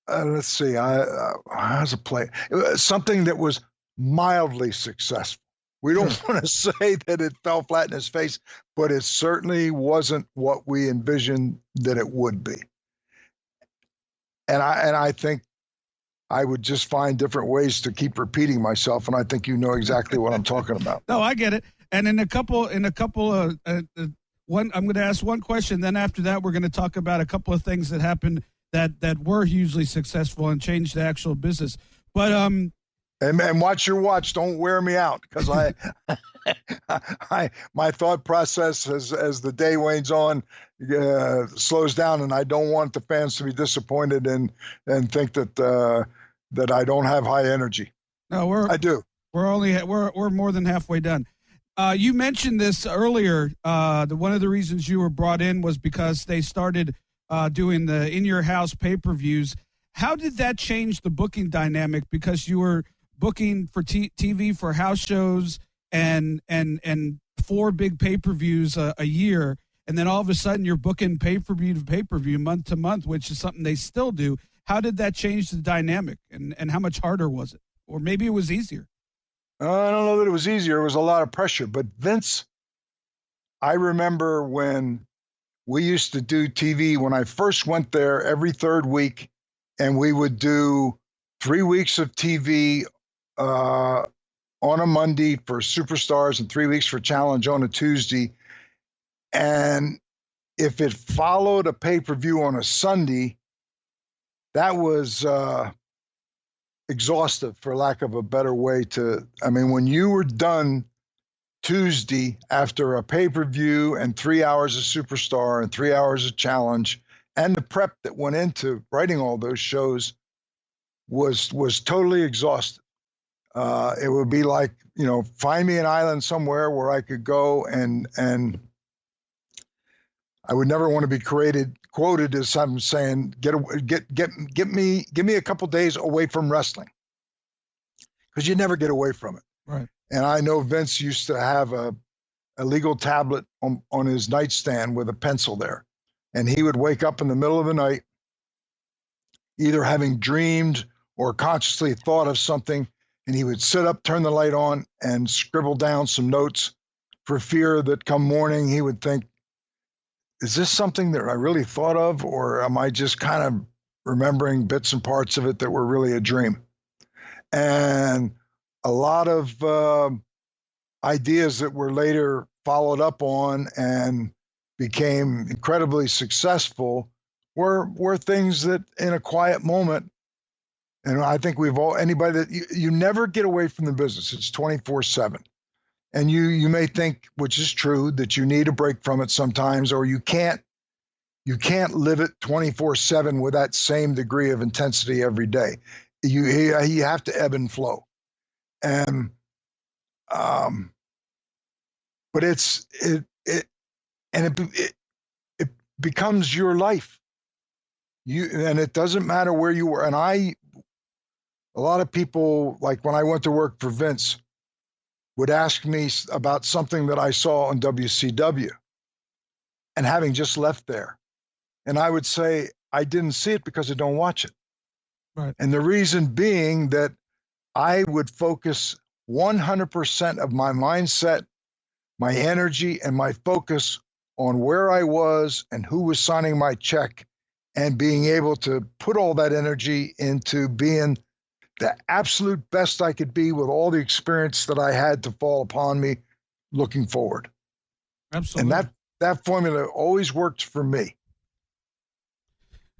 let's see, how's it play? Something that was mildly successful. We don't want to say that it fell flat in his face, but it certainly wasn't what we envisioned that it would be. And I think I would just find different ways to keep repeating myself, and I think you know exactly what I'm talking about. No, I get it. And in a couple of one, I'm going to ask one question. Then after that, we're going to talk about a couple of things that happened that were hugely successful and changed the actual business. But and watch your watch. Don't wear me out, because my thought process as the day wanes on slows down, and I don't want the fans to be disappointed and think that I don't have high energy. No, I do. We're more than halfway done. You mentioned this earlier. One of the reasons you were brought in was because they started doing the In Your House pay-per-views. How did that change the booking dynamic? Because you were booking for TV for house shows and 4 big pay-per-views a year, and then all of a sudden you're booking pay-per-view to pay-per-view month to month, which is something they still do. How did that change the dynamic, and how much harder was it? Or maybe it was easier. I don't know that it was easier. It was a lot of pressure. But Vince, I remember when we used to do TV, when I first went there every third week, and we would do 3 weeks of TV on a Monday for Superstars and 3 weeks for Challenge on a Tuesday. And if it followed a pay-per-view on a Sunday, that was exhaustive, for lack of a better way to, when you were done Tuesday after a pay-per-view and 3 hours of Superstar and 3 hours of Challenge, and the prep that went into writing all those shows was totally exhausted. It would be like, find me an island somewhere where I could go and I would never want to be quoted as I'm saying, give me a couple days away from wrestling, because you never get away from it. Right. And I know Vince used to have a legal tablet on his nightstand with a pencil there, and he would wake up in the middle of the night, either having dreamed or consciously thought of something, and he would sit up, turn the light on, and scribble down some notes for fear that come morning he would think, is this something that I really thought of, or am I just kind of remembering bits and parts of it that were really a dream? And a lot of ideas that were later followed up on and became incredibly successful were things that in a quiet moment, and I think anybody that you never get away from the business. It's 24/7. And you may think, which is true, that you need a break from it sometimes, or you can't live it 24/7 with that same degree of intensity every day. You have to ebb and flow. And but it becomes your life. And it doesn't matter where you were. And a lot of people, like when I went to work for Vince, would ask me about something that I saw on WCW, and having just left there. And I would say, I didn't see it because I don't watch it. Right. And the reason being that I would focus 100% of my mindset, my energy, and my focus on where I was and who was signing my check, and being able to put all that energy into being the absolute best I could be with all the experience that I had to fall upon me looking forward. Absolutely. And that formula always worked for me.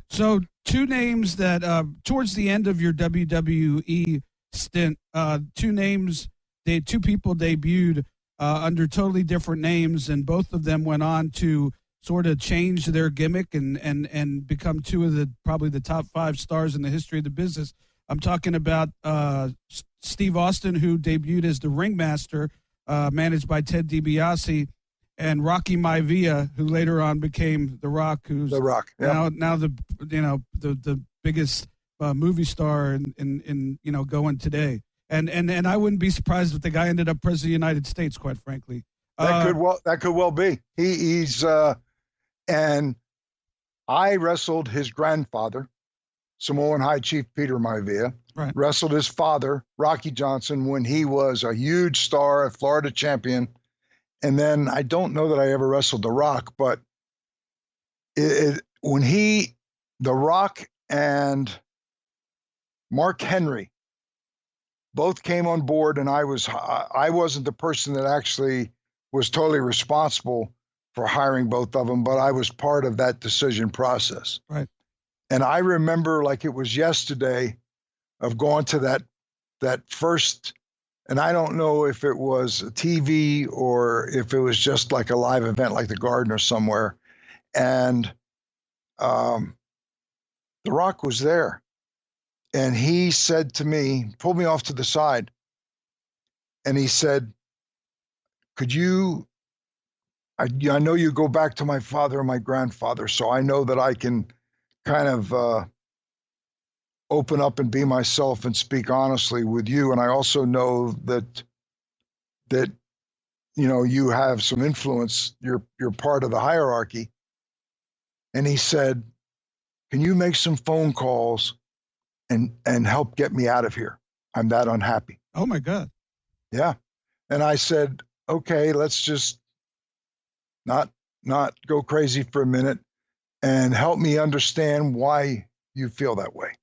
So 2 names that towards the end of your WWE stint, 2 people debuted under totally different names, and both of them went on to sort of change their gimmick and become 2 of probably the top 5 stars in the history of the business. I'm talking about Steve Austin, who debuted as the Ringmaster, managed by Ted DiBiase, and Rocky Maivia, who later on became The Rock, who's The Rock, yeah. now the biggest movie star in going today. And I wouldn't be surprised if the guy ended up president of the United States, quite frankly. That could well be. He's and I wrestled his grandfather, Samoan High Chief Peter Maivia. Right. Wrestled his father, Rocky Johnson, when he was a huge star, a Florida champion. And then I don't know that I ever wrestled The Rock, but when The Rock and Mark Henry both came on board, and I wasn't the person that actually was totally responsible for hiring both of them, but I was part of that decision process. Right. And I remember like it was yesterday of going to that first, and I don't know if it was a TV or if it was just like a live event like the Garden or somewhere. And The Rock was there. And he said to me, pulled me off to the side, and he said, I know you go back to my father and my grandfather, so I know that I can kind of open up and be myself and speak honestly with you. And I also know that you have some influence. You're part of the hierarchy. And he said, can you make some phone calls and help get me out of here? I'm that unhappy. Oh my God. Yeah. And I said, okay, let's just not go crazy for a minute and help me understand why you feel that way.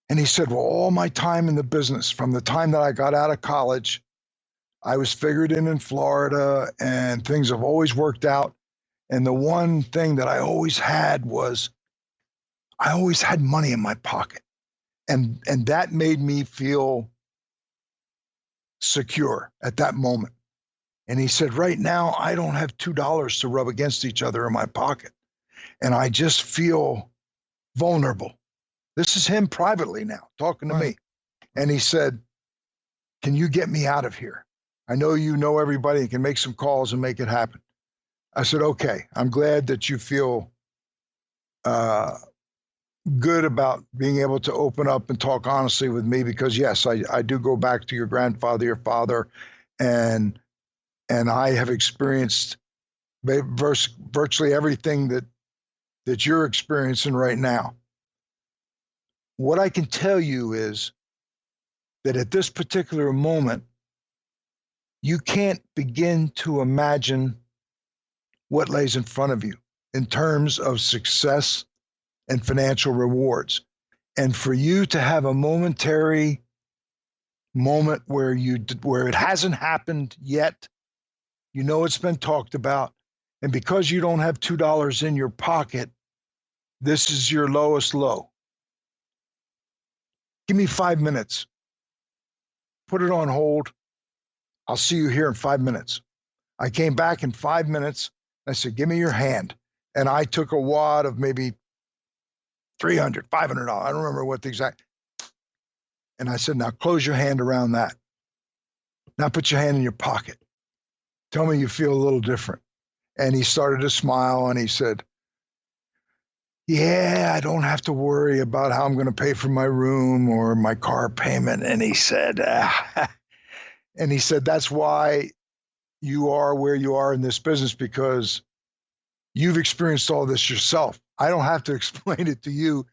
And he said, well, all my time in the business, from the time that I got out of college, I was figured in Florida, and things have always worked out. And the one thing that I always had was I always had money in my pocket. And that made me feel secure at that moment. And he said, right now, I don't have $2 to rub against each other in my pocket. And I just feel vulnerable. This is him privately now talking to me. And he said, can you get me out of here? I know you know everybody and can make some calls and make it happen. I said, okay, I'm glad that you feel good about being able to open up and talk honestly with me, because yes, I do go back to your grandfather, your father, and I have experienced virtually everything that you're experiencing right now. What I can tell you is that at this particular moment, you can't begin to imagine what lays in front of you in terms of success and financial rewards. And for you to have a momentary moment where it hasn't happened yet, it's been talked about, and because you don't have $2 in your pocket, this is your lowest low. Give me 5 minutes. Put it on hold. I'll see you here in 5 minutes. I came back in 5 minutes. I said, give me your hand. And I took a wad of maybe $300, $500. I don't remember what the exact. And I said, now close your hand around that. Now put your hand in your pocket. Tell me you feel a little different. And he started to smile and he said, yeah, I don't have to worry about how I'm going to pay for my room or my car payment. And he said, that's why you are where you are in this business, because you've experienced all this yourself. I don't have to explain it to you.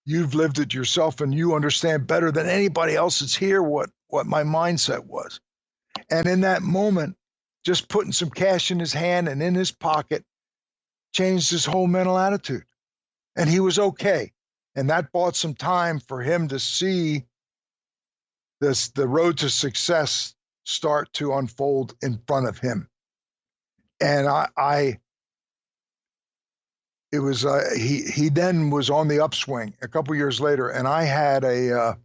You've lived it yourself, and you understand better than anybody else that's here what my mindset was. And in that moment, just putting some cash in his hand and in his pocket changed his whole mental attitude. And he was okay. And that bought some time for him to see the road to success start to unfold in front of him. And he then was on the upswing a couple years later, and I had a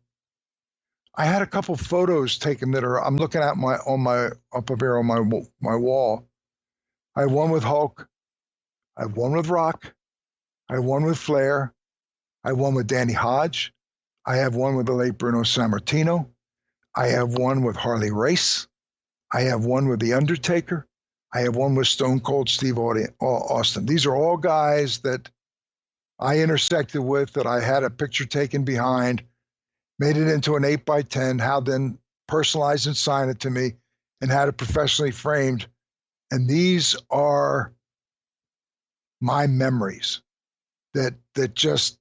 couple photos taken that I'm looking at up here on my wall. I have one with Hulk, I have one with Rock, I have one with Flair, I have one with Danny Hodge, I have one with the late Bruno Sammartino, I have one with Harley Race, I have one with the Undertaker, I have one with Stone Cold Steve Austin. These are all guys that I intersected with, that I had a picture taken behind, made it into an 8x10, how then personalized and signed it to me, and had it professionally framed. And these are my memories that just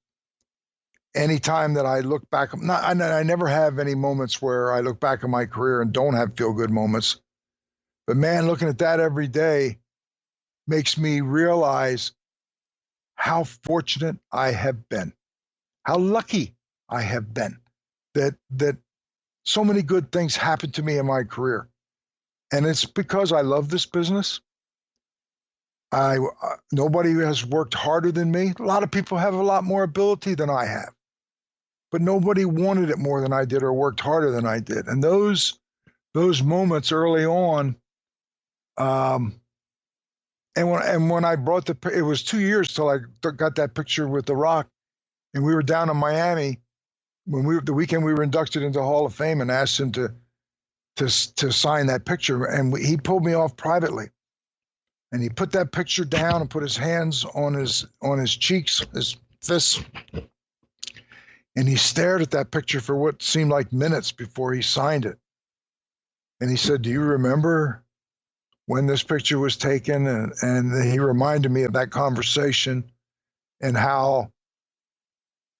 anytime that I look back, I never have any moments where I look back at my career and don't have feel good moments. But man, looking at that every day makes me realize how fortunate I have been, how lucky I have been that so many good things happened to me in my career. And it's because I love this business. Nobody has worked harder than me. A lot of people have a lot more ability than I have, but nobody wanted it more than I did or worked harder than I did. And those moments early on, and when I brought it was 2 years till I got that picture with The Rock, and we were down in Miami when the weekend we were inducted into the Hall of Fame, and asked him to sign that picture, and he pulled me off privately, and he put that picture down and put his hands on his cheeks, his fists, and he stared at that picture for what seemed like minutes before he signed it. And he said, "Do you remember when this picture was taken?" And he reminded me of that conversation and how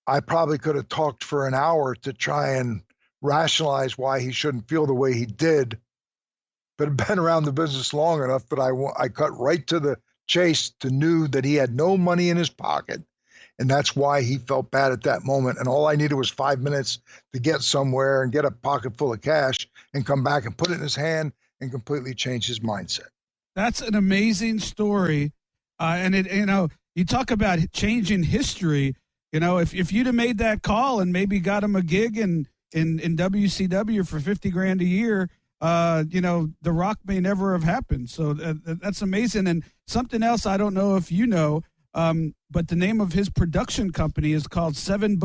I probably could have talked for an hour to try and rationalize why he shouldn't feel the way he did, but I've been around the business long enough that I cut right to the chase to knew that he had no money in his pocket, and that's why he felt bad at that moment. And all I needed was 5 minutes to get somewhere and get a pocket full of cash and come back and put it in his hand and completely change his mindset. That's an amazing story. And you talk about changing history. If you'd have made that call and maybe got him a gig in WCW for $50,000 a year, The Rock may never have happened. So that's amazing. And something else, I don't know if you know, but the name of his production company is called $7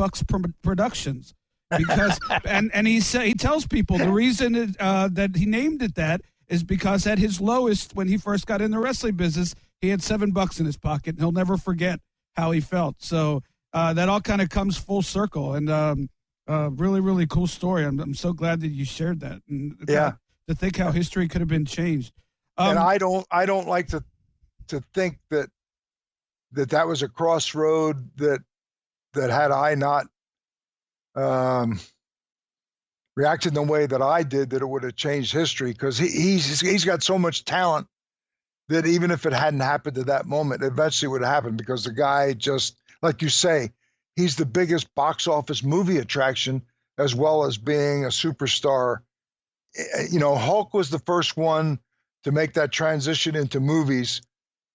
Productions, because and he tells people the reason that he named it that is because at his lowest, when he first got in the wrestling business, he had $7 in his pocket, and he'll never forget how he felt. So that all kind of comes full circle, and really, really cool story. I'm so glad that you shared that. And to think how history could have been changed. And I don't like to think that was a crossroad that had I not reacted in the way that I did, that it would have changed history, because he's got so much talent that even if it hadn't happened to that moment, it eventually would have happened, because the guy, just like you say, he's the biggest box office movie attraction as well as being a superstar. Hulk was the first one to make that transition into movies,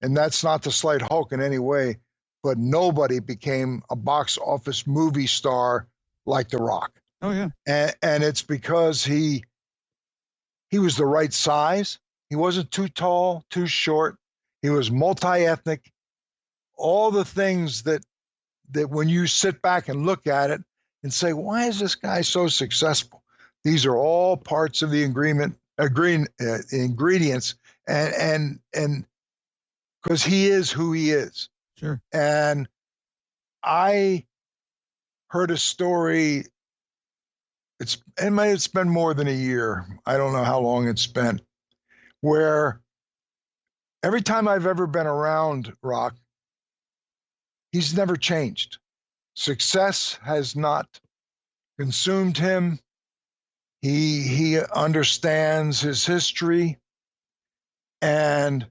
and that's not to slight Hulk in any way, but nobody became a box office movie star like The Rock. Oh yeah. And it's because he was the right size. He wasn't too tall, too short. He was multi-ethnic. All the things that when you sit back and look at it and say, why is this guy so successful? These are all parts of the ingredients, and because he is who he is. Sure. And I heard a story. It's been more than a year. I don't know how long it's been, where every time I've ever been around Rock, he's never changed. Success has not consumed him. He understands his history. And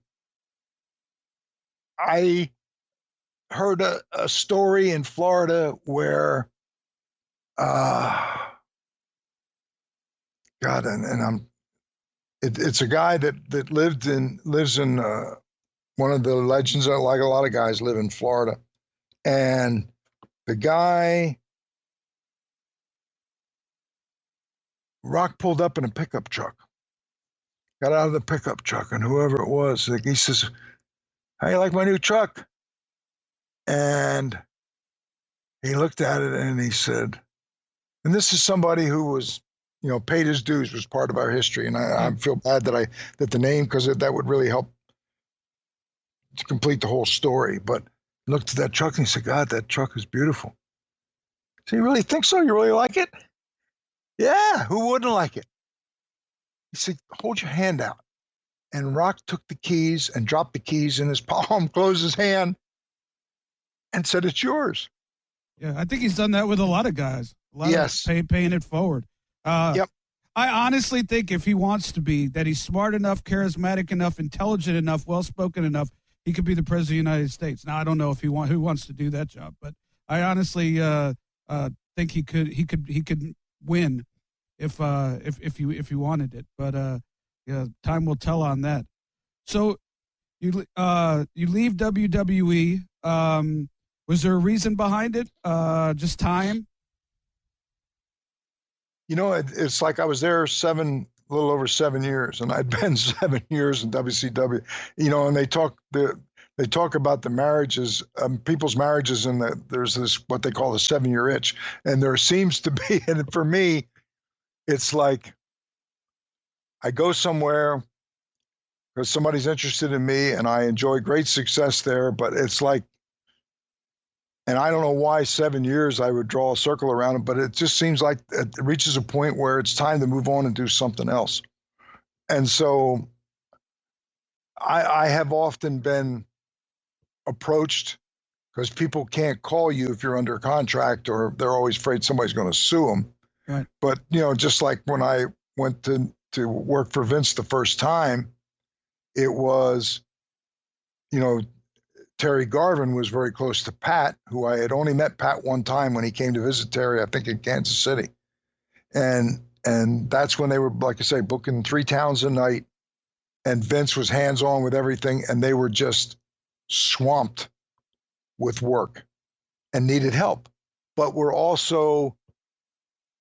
I heard a story in Florida where it's a guy that lives in one of the legends, like a lot of guys live in Florida. And the guy, Rock pulled up in a pickup truck, got out of the pickup truck, and whoever it was, he says, "How you like my new truck?" And he looked at it and he said, and this is somebody who was, paid his dues, was part of our history. And I feel bad that the name, because that would really help to complete the whole story. But he looked at that truck and he said, "God, that truck is beautiful." So you really think so? You really like it? Yeah, who wouldn't like it? He said, hold your hand out. And Rock took the keys and dropped the keys in his palm, closed his hand, and said, it's yours. Yeah, I think he's done that with a lot of guys. A lot Yes. of paying it forward. Yep. I honestly think if he wants to be, that he's smart enough, charismatic enough, intelligent enough, well-spoken enough, he could be the president of the United States. Now, I don't know if who wants to do that job, but I honestly think he could win if he wanted it. But yeah, time will tell on that. So you leave WWE. Was there a reason behind it? Just time? You know, it's like I was there a little over 7 years, and I'd been 7 years in WCW. You know, and they talk about the marriages, people's marriages, and there's this what they call the 7-year itch, and there seems to be, and for me, it's like I go somewhere because somebody's interested in me, and I enjoy great success there, but it's like. And I don't know why 7 years I would draw a circle around it, but it just seems like it reaches a point where it's time to move on and do something else. And so I have often been approached because people can't call you if you're under contract, or they're always afraid somebody's going to sue them. Right. But, you know, just like when I went to work for Vince the first time, it was, you know, Terry Garvin was very close to Pat, who I had only met Pat one time when he came to visit Terry, I think in Kansas City. And that's when they were, like I say, booking 3 towns a night. And Vince was hands-on with everything, and they were just swamped with work and needed help. But were also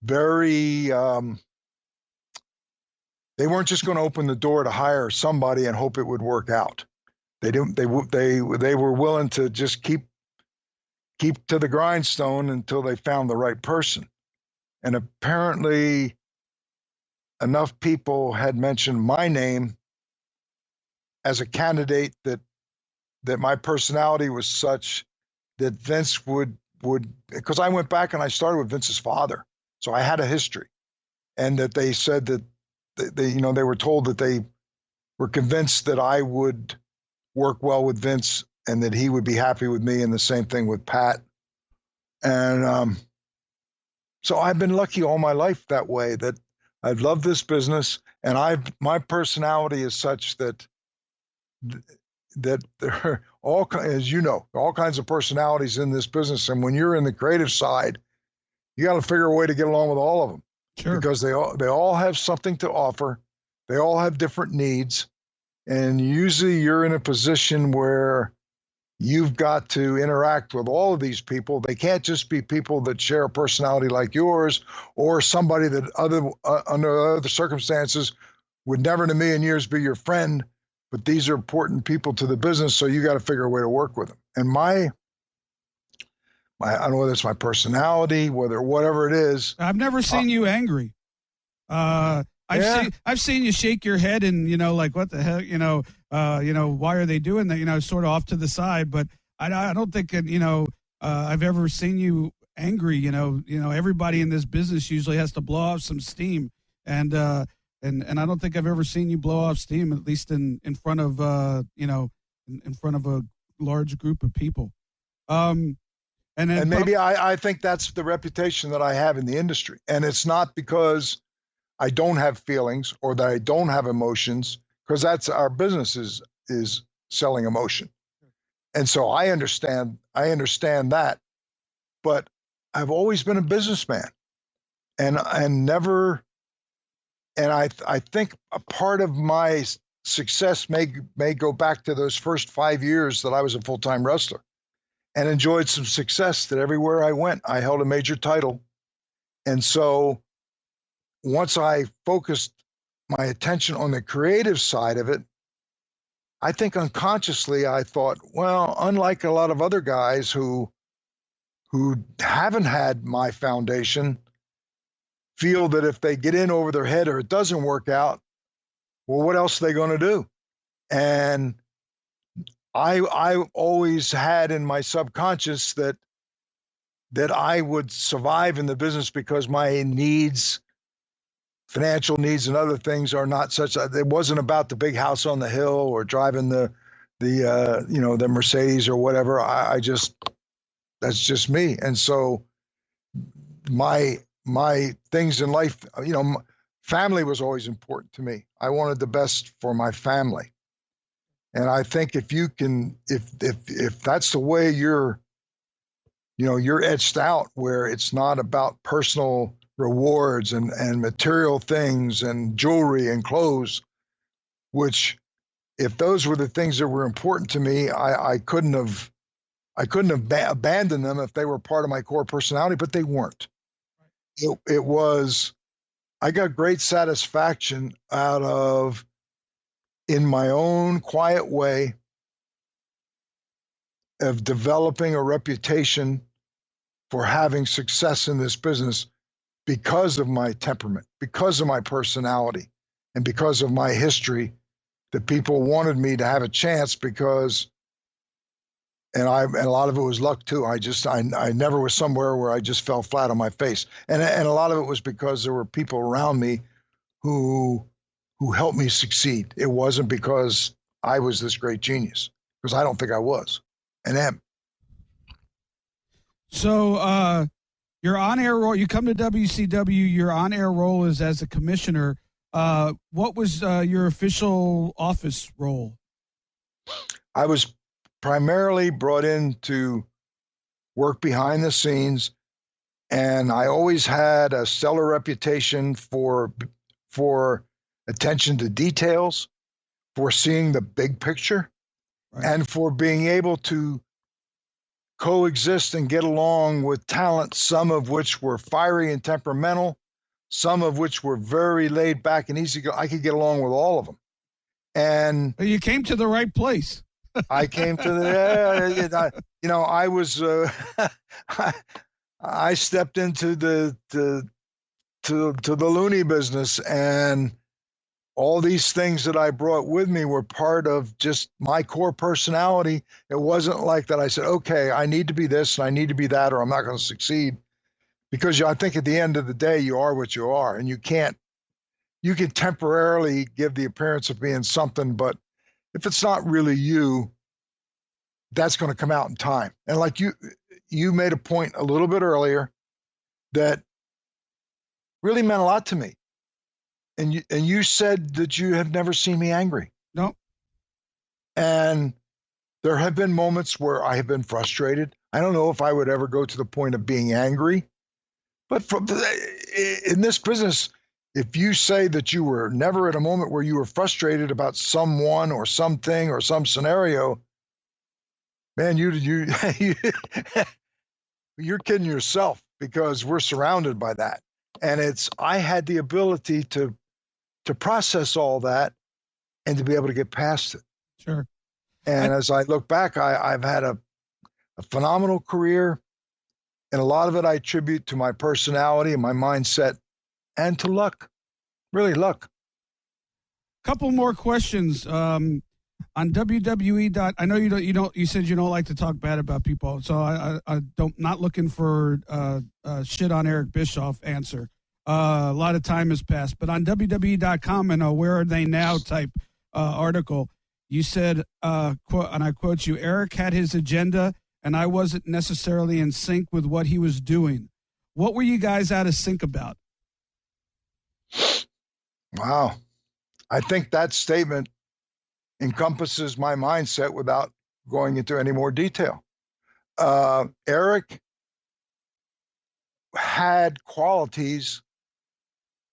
very, they weren't just going to open the door to hire somebody and hope it would work out. They were willing to just keep to the grindstone until they found the right person. And apparently enough people had mentioned my name as a candidate that my personality was such that Vince would, because I went back and I started with Vince's father. So I had a history, and that they said that they were told that they were convinced that I would work well with Vince and that he would be happy with me, and the same thing with Pat. And so I've been lucky all my life that way, that I've loved this business, and my personality is such that there are all, as you know, all kinds of personalities in this business. And when you're in the creative side, you got to figure a way to get along with all of them. Sure. Because they all have something to offer. They all have different needs. And usually you're in a position where you've got to interact with all of these people. They can't just be people that share a personality like yours, or somebody that under other circumstances would never in a million years be your friend. But these are important people to the business, so you got to figure a way to work with them. And I don't know whether it's my personality, whatever it is. I've never seen you angry. I've seen you shake your head and, like, what the hell, why are they doing that? Sort of off to the side. But I don't think, I've ever seen you angry. Everybody in this business usually has to blow off some steam. And I don't think I've ever seen you blow off steam, at least in front of, in front of a large group of people. And maybe I think that's the reputation that I have in the industry. And it's not because I don't have feelings or that I don't have emotions, because that's our business is selling emotion. And so I understand that, but I've always been a businessman, and I think a part of my success may go back to those first 5 years that I was a full-time wrestler, and enjoyed some success that everywhere I went, I held a major title. And so once I focused my attention on the creative side of it, I think unconsciously I thought, well, unlike a lot of other guys who haven't had my foundation, feel that if they get in over their head or it doesn't work out, well, what else are they going to do? And I always had in my subconscious that I would survive in the business because my needs financial needs and other things are not such. It wasn't about the big house on the hill or driving the Mercedes or whatever. I just, that's just me. And so my things in life, family was always important to me. I wanted the best for my family. And I think if you can, if that's the way you're etched out, where it's not about personal rewards and material things and jewelry and clothes, which if those were the things that were important to me, I couldn't have abandoned them if they were part of my core personality, but they weren't. It was, I got great satisfaction out of, in my own quiet way, of developing a reputation for having success in this business because of my temperament, because of my personality, and because of my history, that people wanted me to have a chance because, and a lot of it was luck too. I never was somewhere where I just fell flat on my face. And a lot of it was because there were people around me who helped me succeed. It wasn't because I was this great genius, because I don't think I was and am. So your on-air role, you come to WCW, your on-air role is as a commissioner. What was your official office role? I was primarily brought in to work behind the scenes, and I always had a stellar reputation for attention to details, for seeing the big picture, right, and for being able to coexist and get along with talent, some of which were fiery and temperamental, some of which were very laid back and easy. I could get along with all of them. And you came to the right place. I came to I was, I stepped into the loony business, and all these things that I brought with me were part of just my core personality. It wasn't like that I said, okay, I need to be this and I need to be that, or I'm not going to succeed. Because I think at the end of the day, you are what you are, and you can temporarily give the appearance of being something, but if it's not really you, that's going to come out in time. And like you made a point a little bit earlier that really meant a lot to me. And you said that you have never seen me angry. No. And there have been moments where I have been frustrated. I don't know if I would ever go to the point of being angry, but in this business, if you say that you were never at a moment where you were frustrated about someone or something or some scenario, man, you're kidding yourself, because we're surrounded by that. And I had the ability to process all that and to be able to get past it. Sure. And as I look back, I've had a phenomenal career, and a lot of it I attribute to my personality and my mindset, and to luck, really luck. Couple more questions on WWE. I know you said you don't like to talk bad about people, so I not looking for shit on Eric Bischoff answer. A lot of time has passed, but on WWE.com and a Where Are They Now type article, you said, quote, and I quote you, Eric had his agenda and I wasn't necessarily in sync with what he was doing. What were you guys out of sync about? Wow. I think that statement encompasses my mindset without going into any more detail. Eric had qualities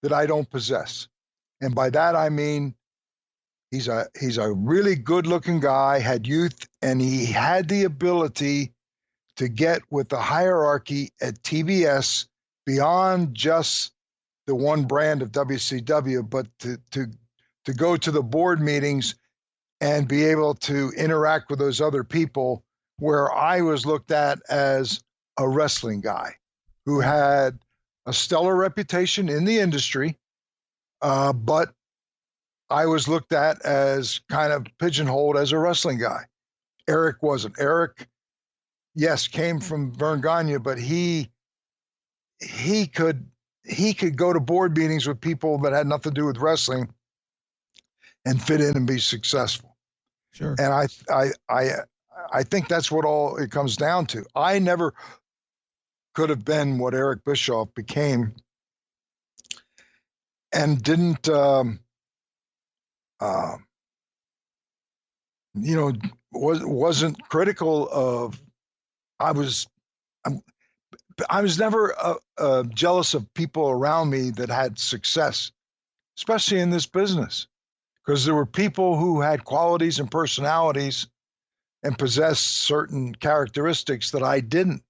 that I don't possess. And by that, I mean, he's a really good looking guy, had youth, and he had the ability to get with the hierarchy at TBS beyond just the one brand of WCW, but to go to the board meetings and be able to interact with those other people, where I was looked at as a wrestling guy who had a stellar reputation in the industry, but I was looked at as kind of pigeonholed as a wrestling guy. Eric wasn't. Eric, yes, came from Vern Gagne, but he he could go to board meetings with people that had nothing to do with wrestling and fit in and be successful. Sure. And I think that's what all it comes down to. I never could have been what Eric Bischoff became, and didn't, wasn't critical of. I was never jealous of people around me that had success, especially in this business, because there were people who had qualities and personalities and possessed certain characteristics that I didn't.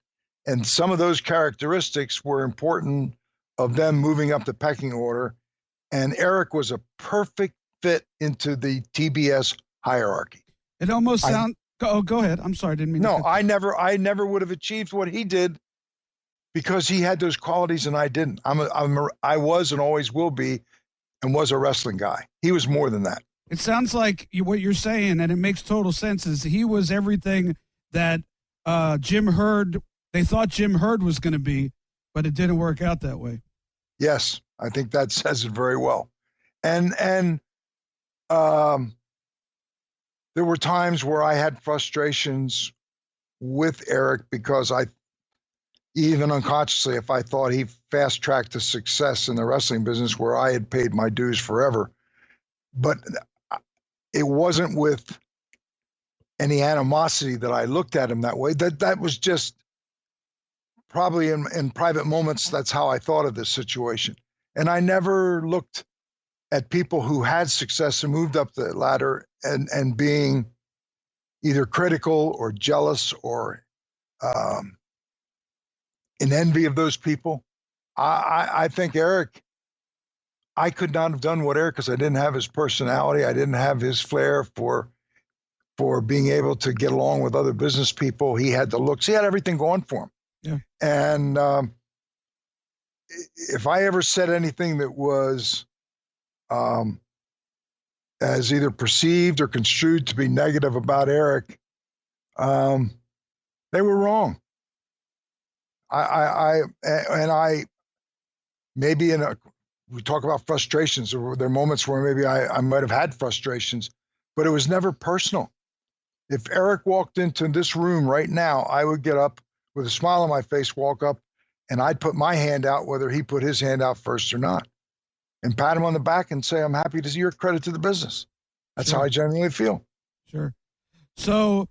And some of those characteristics were important of them moving up the pecking order. And Eric was a perfect fit into the TBS hierarchy. It almost sounds. Go ahead. I'm sorry, I didn't mean. No, I never would have achieved what he did because he had those qualities and I didn't. I was and always will be, and was a wrestling guy. He was more than that. It sounds like what you're saying, and it makes total sense, is he was everything that Jim Herd, they thought Jim Herd was going to be, but it didn't work out that way. Yes, I think that says it very well. And there were times where I had frustrations with Eric because even unconsciously, if I thought he fast-tracked to success in the wrestling business where I had paid my dues forever. But it wasn't with any animosity that I looked at him that way. That was just probably in private moments, that's how I thought of this situation. And I never looked at people who had success and moved up the ladder and being either critical or jealous or in envy of those people. I think Eric, I could not have done what Eric, because I didn't have his personality. I didn't have his flair for being able to get along with other business people. He had the looks. He had everything going for him. Yeah. And if I ever said anything that was as either perceived or construed to be negative about Eric, they were wrong. I maybe we talk about frustrations. There are moments where maybe I might have had frustrations, but it was never personal. If Eric walked into this room right now, I would get up with a smile on my face, walk up, and I'd put my hand out, whether he put his hand out first or not, and pat him on the back and say, I'm happy to see your credit to the business. That's how I genuinely feel. Sure. So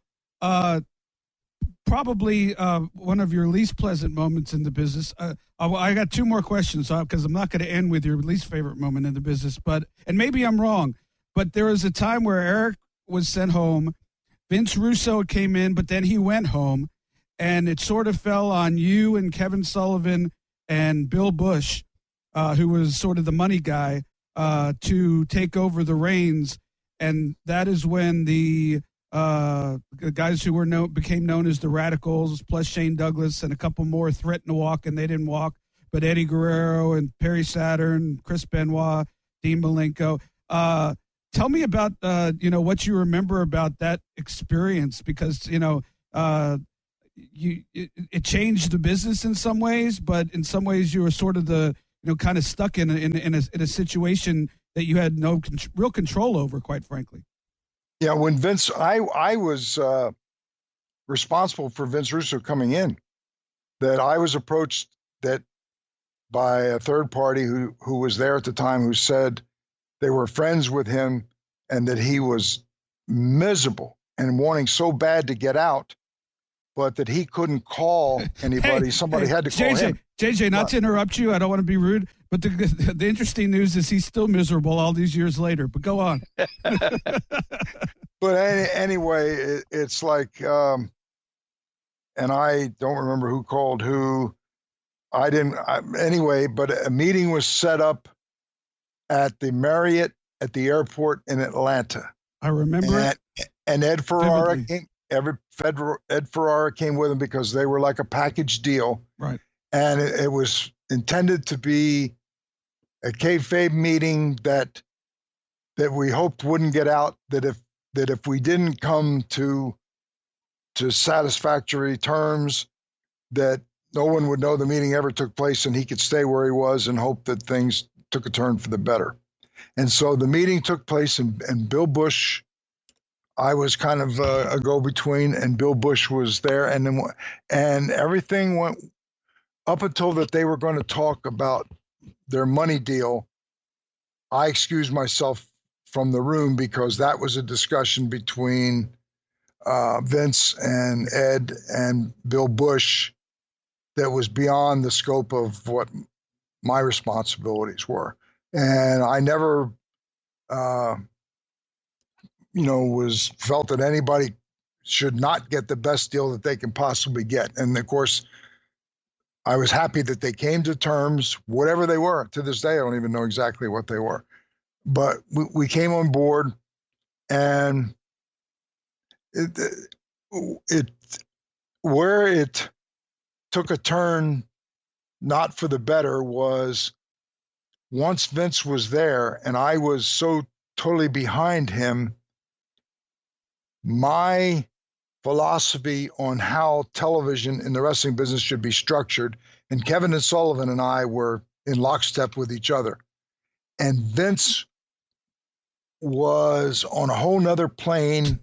probably one of your least pleasant moments in the business. I got two more questions because I'm not going to end with your least favorite moment in the business, and maybe I'm wrong, but there was a time where Eric was sent home. Vince Russo came in, but then he went home, and it sort of fell on you and Kevin Sullivan and Bill Bush, who was sort of the money guy, to take over the reins. And that is when the guys who became known as the Radicals, plus Shane Douglas and a couple more, threatened to walk, and they didn't walk. But Eddie Guerrero and Perry Saturn, Chris Benoit, Dean Malenko. Tell me about what you remember about that experience, because it changed the business in some ways, but in some ways you were sort of kind of stuck in a situation that you had no real control over, quite frankly. Yeah, when Vince, I was responsible for Vince Russo coming in, that I was approached by a third party who was there at the time, who said they were friends with him and that he was miserable and wanting so bad to get out, but that he couldn't call anybody. Somebody had to call him. JJ, not to interrupt you, I don't want to be rude, but the interesting news is he's still miserable all these years later. But go on. But anyway, it's like, and I don't remember who called who. Anyway, but a meeting was set up at the Marriott at the airport in Atlanta. I remember it. And Ed Ferrara Ed Ferrara came with him because they were like a package deal. Right. And it was intended to be a kayfabe meeting that we hoped wouldn't get out, that if we didn't come to satisfactory terms, that no one would know the meeting ever took place, and he could stay where he was and hope that things took a turn for the better. And so the meeting took place, and Bill Bush, I was kind of a go-between, and Bill Bush was there, and everything went up until that they were going to talk about their money deal. I excused myself from the room because that was a discussion between Vince and Ed and Bill Bush that was beyond the scope of what my responsibilities were. And I never, was felt that anybody should not get the best deal that they can possibly get. And of course, I was happy that they came to terms, whatever they were. To this day, I don't even know exactly what they were. But we came on board, and where it took a turn not for the better was once Vince was there and I was so totally behind him, my philosophy on how television in the wrestling business should be structured, and Kevin and Sullivan and I were in lockstep with each other. And Vince was on a whole nother planet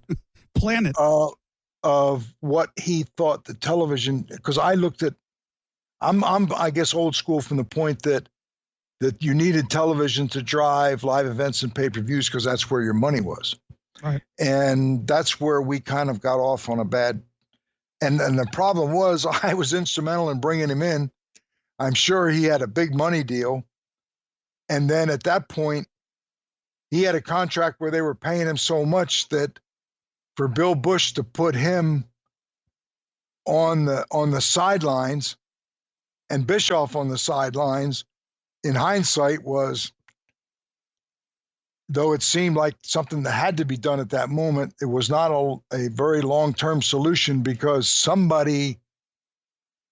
of what he thought the television, because I looked at, I guess old school from the point that you needed television to drive live events and pay-per-views because that's where your money was. Right. And that's where we kind of got off on a bad, and the problem was I was instrumental in bringing him in. I'm sure he had a big money deal. And then at that point, he had a contract where they were paying him so much that for Bill Bush to put him on the sidelines and Bischoff on the sidelines, in hindsight, was, though it seemed like something that had to be done at that moment, it was not a very long-term solution, because somebody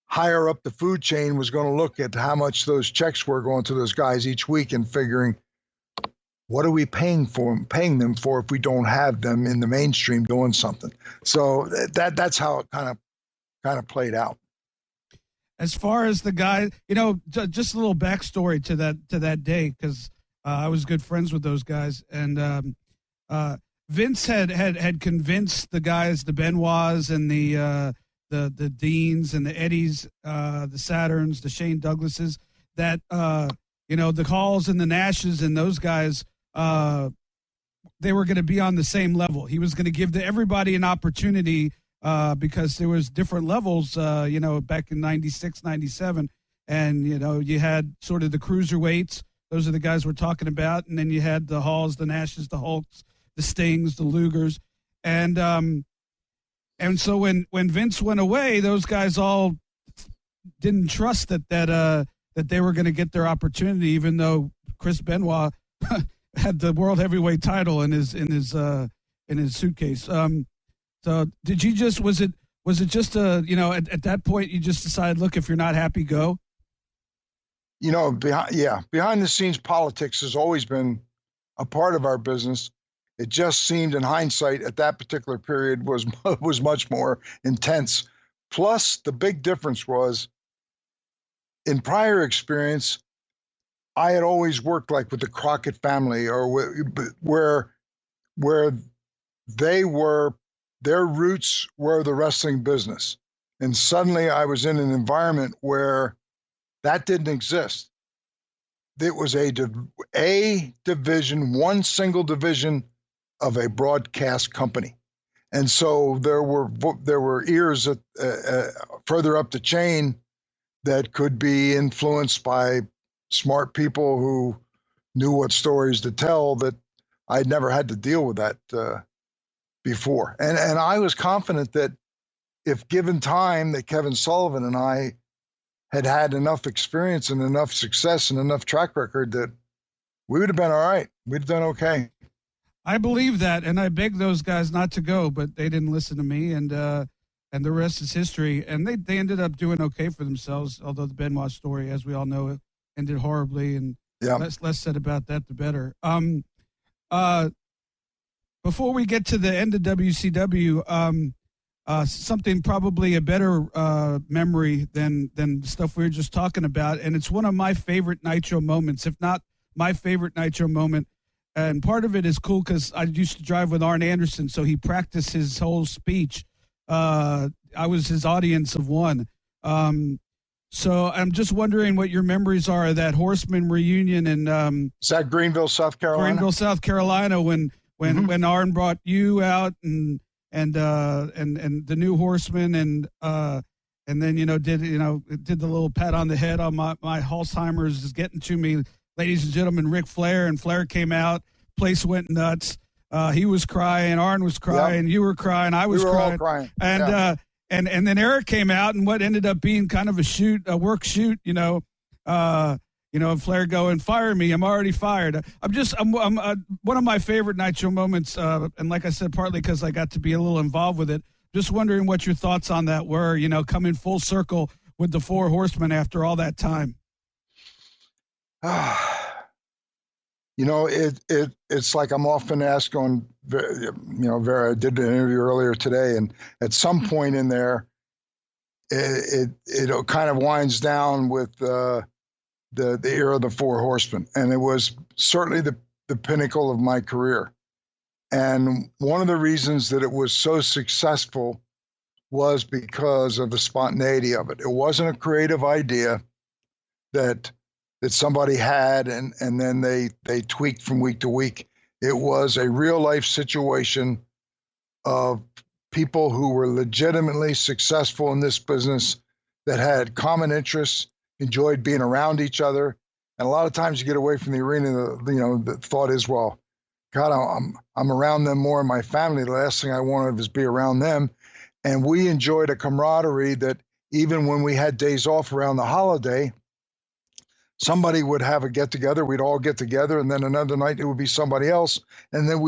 higher up the food chain was going to look at how much those checks were going to those guys each week and figuring, what are we paying them for if we don't have them in the mainstream doing something? So that's how it kind of played out. As far as the guy, just a little backstory to that day, because I was good friends with those guys, and Vince had convinced the guys, the Benoits and the Deans and the Eddies, the Saturns, the Shane Douglases, that the Halls and the Nashes and those guys, they were going to be on the same level. He was going to give everybody an opportunity, because there was different levels, back in 96, 97. And, you had sort of the cruiserweights. Those are the guys we're talking about. And then you had the Halls, the Nashes, the Hulks, the Stings, the Lugers. And so when Vince went away, those guys all didn't trust that they were going to get their opportunity, even though Chris Benoit had the world heavyweight title in his suitcase. So did you just, was it just at that point you just decided, look, if you're not happy, go? Behind the scenes politics has always been a part of our business. It just seemed, in hindsight, at that particular period was much more intense. Plus, the big difference was, in prior experience, I had always worked like with the Crockett family, or where they were, their roots were the wrestling business. And suddenly I was in an environment where that didn't exist. It was a division, one single division of a broadcast company. And so there were ears further up the chain that could be influenced by smart people who knew what stories to tell, that I'd never had to deal with that before. And I was confident that if given time, that Kevin Sullivan and I had enough experience and enough success and enough track record that we would have been all right. We'd have done okay. I believe that, and I begged those guys not to go, but they didn't listen to me, and the rest is history. And they ended up doing okay for themselves, although the Benoit story, as we all know, ended horribly, and less said about that, the better. Before we get to the end of WCW, something probably a better memory than the stuff we were just talking about. And it's one of my favorite Nitro moments, if not my favorite Nitro moment. And part of it is cool because I used to drive with Arn Anderson, so he practiced his whole speech. I was his audience of one. So I'm just wondering what your memories are of that Horseman reunion in Is that Greenville, South Carolina? Greenville, South Carolina, when Arn brought you out and the new Horseman and then did the little pat on the head on my Alzheimer's is getting to me. Ladies and gentlemen, Ric Flair, and Flair came out. Place went nuts. He was crying. Arn was crying. Yep. You were crying. I was crying. All crying. And yeah. And then Eric came out, and what ended up being kind of a work shoot. Flair going, fire me. I'm already fired. I'm one of my favorite Nitro moments. And like I said, partly because I got to be a little involved with it. Just wondering what your thoughts on that were. Coming full circle with the Four Horsemen after all that time. It's like I'm often asked on, I did an interview earlier today, and at some point in there, it kind of winds down with the era of the Four Horsemen, and it was certainly the pinnacle of my career. And one of the reasons that it was so successful was because of the spontaneity of it. It wasn't a creative idea that somebody had and then they tweaked from week to week. It was a real life situation of people who were legitimately successful in this business that had common interests, enjoyed being around each other. And a lot of times you get away from the arena, the thought is, well, God, I'm around them more in my family. The last thing I wanted was be around them. And we enjoyed a camaraderie that even when we had days off around the holiday, somebody would have a get together. We'd all get together, and then another night it would be somebody else. And then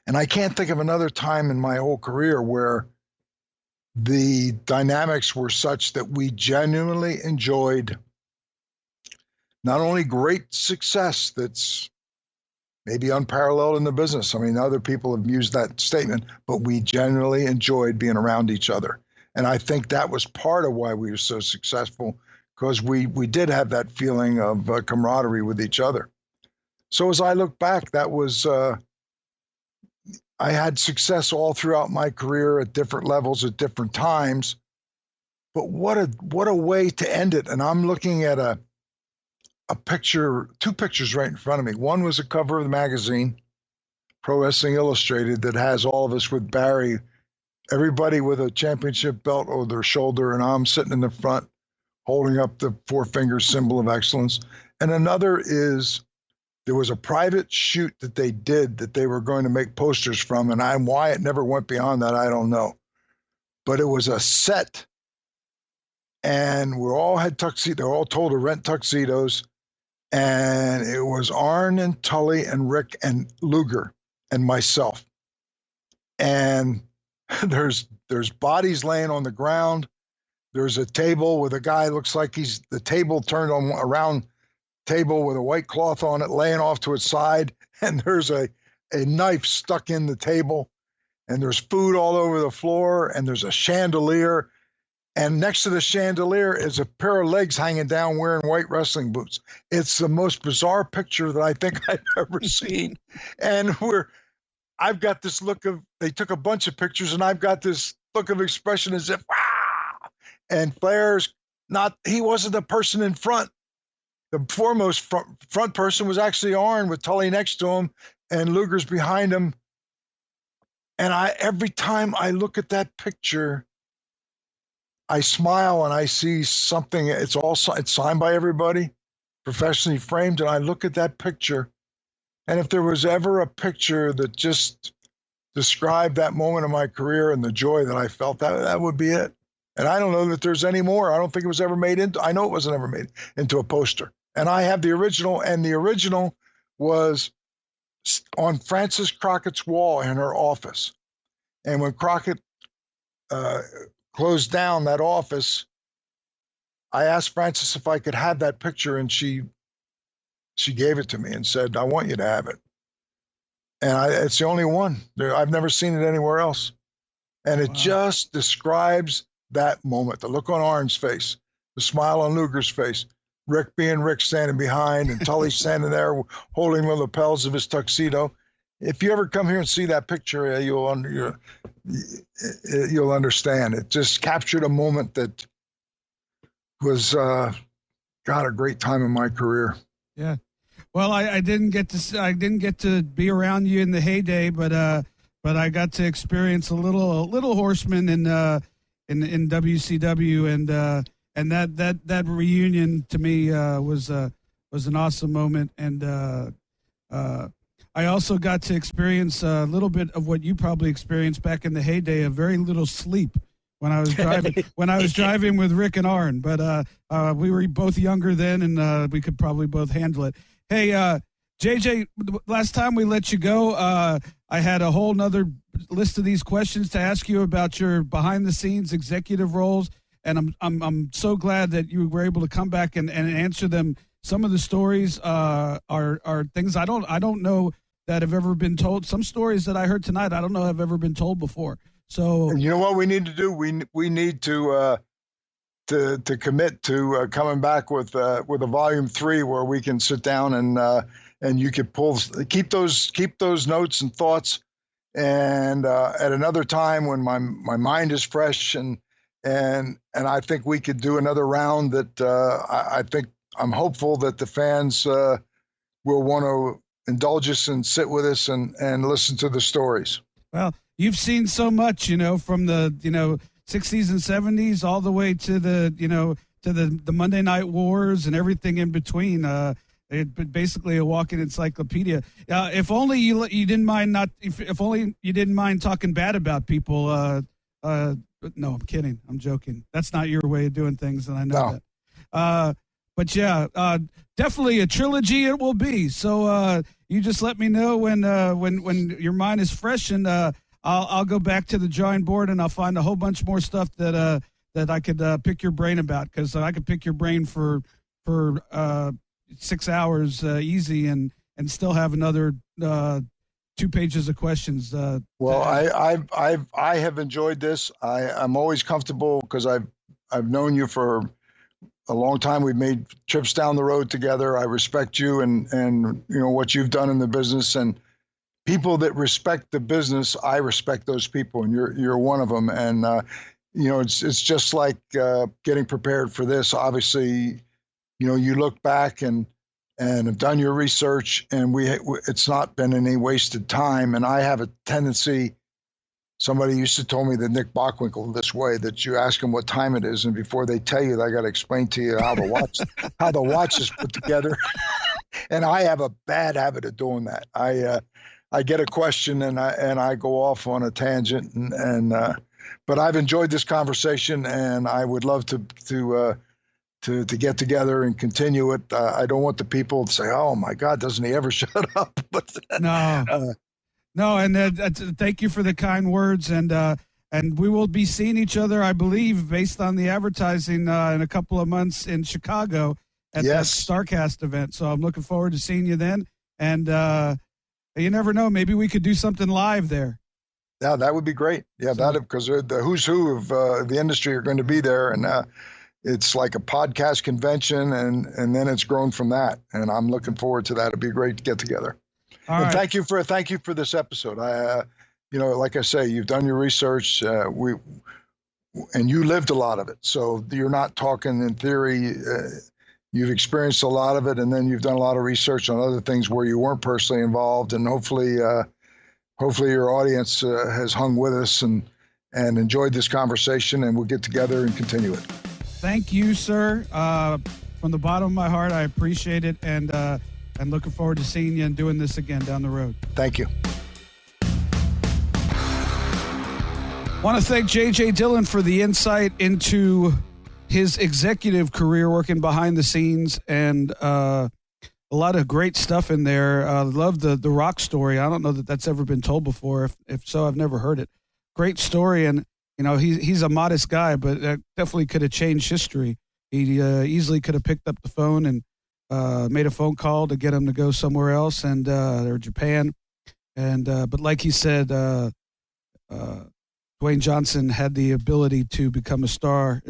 and I can't think of another time in my whole career where the dynamics were such that we genuinely enjoyed not only great success that's maybe unparalleled in the business. I mean, other people have used that statement, but we genuinely enjoyed being around each other. And I think that was part of why we were so successful, because we did have that feeling of camaraderie with each other. So as I look back, that was, I had success all throughout my career at different levels at different times. But what a way to end it. And I'm looking at a picture, two pictures right in front of me. One was a cover of the magazine, Pro Wrestling Illustrated, that has all of us with Barry, everybody with a championship belt over their shoulder, and I'm sitting in the front holding up the four-finger symbol of excellence. And another is there was a private shoot that they did that they were going to make posters from, and why it never went beyond that, I don't know. But it was a set, and we all had tuxedos. They were all told to rent tuxedos, and it was Arn and Tully and Rick and Luger and myself. And there's bodies laying on the ground. There's a table with a guy, looks like he's the table turned on a round table with a white cloth on it, laying off to its side. And there's a knife stuck in the table, and there's food all over the floor, and there's a chandelier. And next to the chandelier is a pair of legs hanging down wearing white wrestling boots. It's the most bizarre picture that I think I've ever seen. And I've got this look of, they took a bunch of pictures, and I've got this look of expression as if, wow. And Flair's he wasn't the person in front. The foremost front person was actually Arn with Tully next to him, and Luger's behind him. And every time I look at that picture, I smile and I see something. It's signed by everybody, professionally framed, and I look at that picture. And if there was ever a picture that just described that moment of my career and the joy that I felt, that would be it. And I don't know that there's any more. I don't think it was ever made into, I know it wasn't ever made into a poster. And I have the original, and the original was on Frances Crockett's wall in her office. And when Crockett closed down that office, I asked Frances if I could have that picture, and she gave it to me and said, I want you to have it. and it's the only one. I've never seen it anywhere else. And it just describes that moment, the look on Arn's face, the smile on Luger's face, Rick being Rick standing behind, and Tully standing there holding the lapels of his tuxedo. If you ever come here and see that picture, you'll understand. It just captured a moment that was, a great time in my career. Yeah. Well, I didn't get to be around you in the heyday, but I got to experience a little Horseman in WCW, and that reunion to me was an awesome moment, and I also got to experience a little bit of what you probably experienced back in the heyday of very little sleep when I was driving with Rick and Arn, but we were both younger then, and we could probably both handle it. Hey, JJ, last time we let you go, I had a whole nother list of these questions to ask you about your behind-the-scenes executive roles, and I'm so glad that you were able to come back and answer them. Some of the stories are things I don't know that have ever been told. Some stories that I heard tonight I don't know have ever been told before. So you know what we need to do? We need to commit to coming back with a volume 3 where we can sit down and you could keep those notes and thoughts, and at another time when my mind is fresh, and I think we could do another round that I'm hopeful that the fans will want to indulge us and sit with us and listen to the stories. Well, you've seen so much, from the 60s and 70s all the way to the Monday Night Wars and everything in between. It basically a walking encyclopedia. If only you didn't mind if only you didn't mind talking bad about people. But no, I'm kidding. I'm joking. That's not your way of doing things, and I know that. But yeah, definitely a trilogy it will be. So you just let me know when your mind is fresh, and I'll go back to the drawing board, and I'll find a whole bunch more stuff that I could pick your brain about, because I could pick your brain for 6 hours easy, and still have another 2 pages of questions. Well, I have enjoyed this. I'm always comfortable because I've known you for a long time. We've made trips down the road together. I respect you and what you've done in the business, and people that respect the business, I respect those people, and you're one of them. And it's just like getting prepared for this. Obviously, you look back and have done your research, and it's not been any wasted time. And I have a tendency. Somebody used to tell me that Nick Bockwinkel this way, that you ask them what time it is, and before they tell you, I got to explain to you how the watch is put together. And I have a bad habit of doing that. I get a question and I go off on a tangent, but I've enjoyed this conversation, and I would love to get together and continue it. I don't want the people to say, "Oh my God, doesn't he ever shut up?" But no, and thank you for the kind words, and we will be seeing each other, I believe, based on the advertising, in a couple of months in Chicago at that StarCast event. So I'm looking forward to seeing you then, and you never know, maybe we could do something live there. Yeah, that would be great. Yeah, because the who's who of the industry are going to be there, and it's like a podcast convention, and then it's grown from that, and I'm looking forward to that. It'd be great to get together. All right. Thank you for this episode. Like I say, you've done your research. And you lived a lot of it, so you're not talking in theory. You've experienced a lot of it, and then you've done a lot of research on other things where you weren't personally involved. And hopefully your audience has hung with us and enjoyed this conversation, and we'll get together and continue it. Thank you, sir. From the bottom of my heart, I appreciate it, and looking forward to seeing you and doing this again down the road. Thank you. Want to thank J.J. Dillon for the insight into his executive career working behind the scenes, and a lot of great stuff in there. Love the Rock story. I don't know that that's ever been told before. If so, I've never heard it. Great story, and he's a modest guy, but definitely could have changed history. He easily could have picked up the phone and made a phone call to get him to go somewhere else, or Japan, And but like he said, Dwayne Johnson had the ability to become a star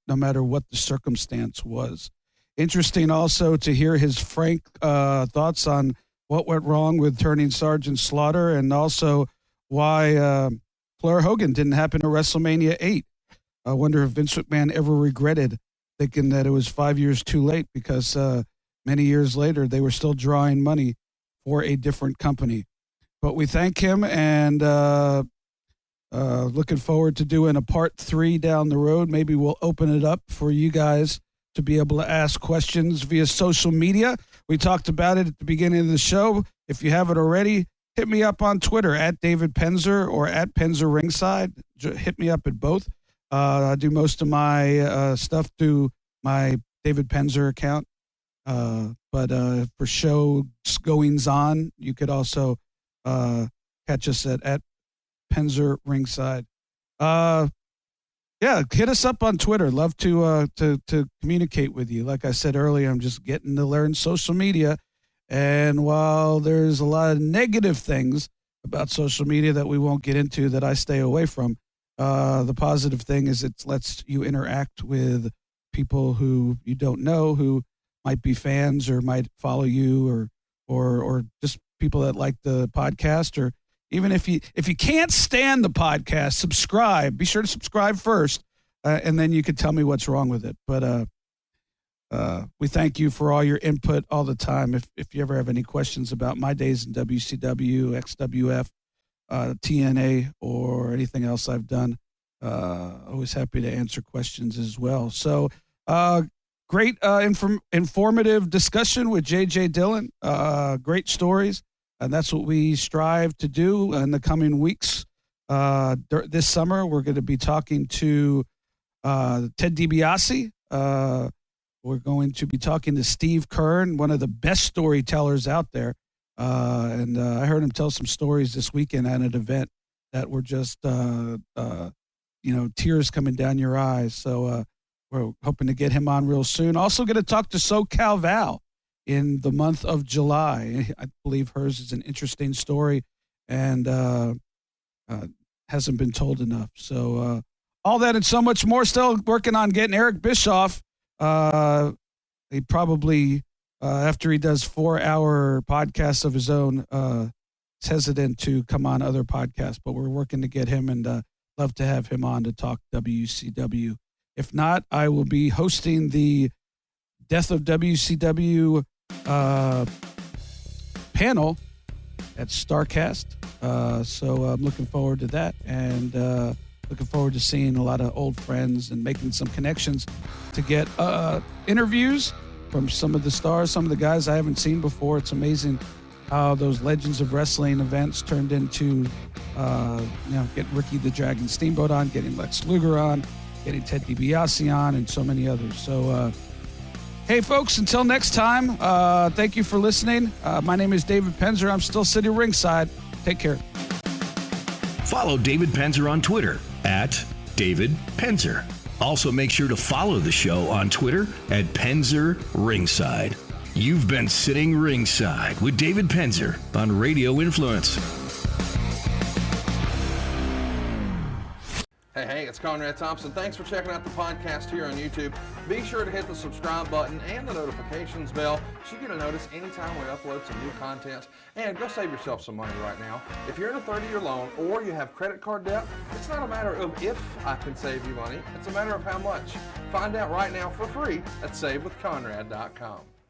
no matter what the circumstance was. Interesting also to hear his frank thoughts on what went wrong with turning Sergeant Slaughter, and also why Flair Hogan didn't happen to WrestleMania 8. I wonder if Vince McMahon ever regretted thinking that it was 5 years too late, because many years later they were still drawing money for a different company. But we thank him, and looking forward to doing a part 3 down the road. Maybe we'll open it up for you guys to be able to ask questions via social media. We talked about it at the beginning of the show. If you haven't already, hit me up on Twitter at David Penzer or at Penzer Ringside. Hit me up at both. I do most of my stuff through my David Penzer account. But for show goings on, you could also catch us at Penzer Ringside. Yeah, hit us up on Twitter. Love to communicate with you. Like I said earlier, I'm just getting to learn social media. And while there's a lot of negative things about social media that we won't get into, that I stay away from, the positive thing is it lets you interact with people who you don't know, who might be fans or might follow you, or just people that like the podcast. Or even if you can't stand the podcast, subscribe. Be sure to subscribe first, and then you can tell me what's wrong with it. But we thank you for all your input all the time. If you ever have any questions about my days in WCW, XWF, TNA, or anything else I've done, always happy to answer questions as well. So great informative discussion with J.J. Dillon. Great stories. And that's what we strive to do in the coming weeks. This summer, we're going to be talking to Ted DiBiase. We're going to be talking to Steve Kern, one of the best storytellers out there. And I heard him tell some stories this weekend at an event that were just, tears coming down your eyes. So we're hoping to get him on real soon. Also going to talk to SoCal Val in the month of July. I believe hers is an interesting story and hasn't been told enough. So all that and so much more. Still working on getting Eric Bischoff. He probably, after he does 4-hour podcasts of his own, is hesitant to come on other podcasts, but we're working to get him, and love to have him on to talk WCW. If not, I will be hosting the Death of WCW panel at StarCast. So I'm looking forward to that, and looking forward to seeing a lot of old friends and making some connections to get interviews from some of the stars, some of the guys I haven't seen before. It's amazing how those Legends of Wrestling events turned into, getting Ricky the Dragon Steamboat on, getting Lex Luger on, getting Ted DiBiase on, and so many others. So, hey, folks, until next time, thank you for listening. My name is David Penzer. I'm still sitting ringside. Take care. Follow David Penzer on Twitter at David Penzer. Also, make sure to follow the show on Twitter at Penzer Ringside. You've been sitting ringside with David Penzer on Radio Influence. Hey, it's Conrad Thompson. Thanks for checking out the podcast here on YouTube. Be sure to hit the subscribe button and the notifications bell so you get a notice anytime we upload some new content. And go save yourself some money right now. If you're in a 30-year loan or you have credit card debt, it's not a matter of if I can save you money. It's a matter of how much. Find out right now for free at SaveWithConrad.com.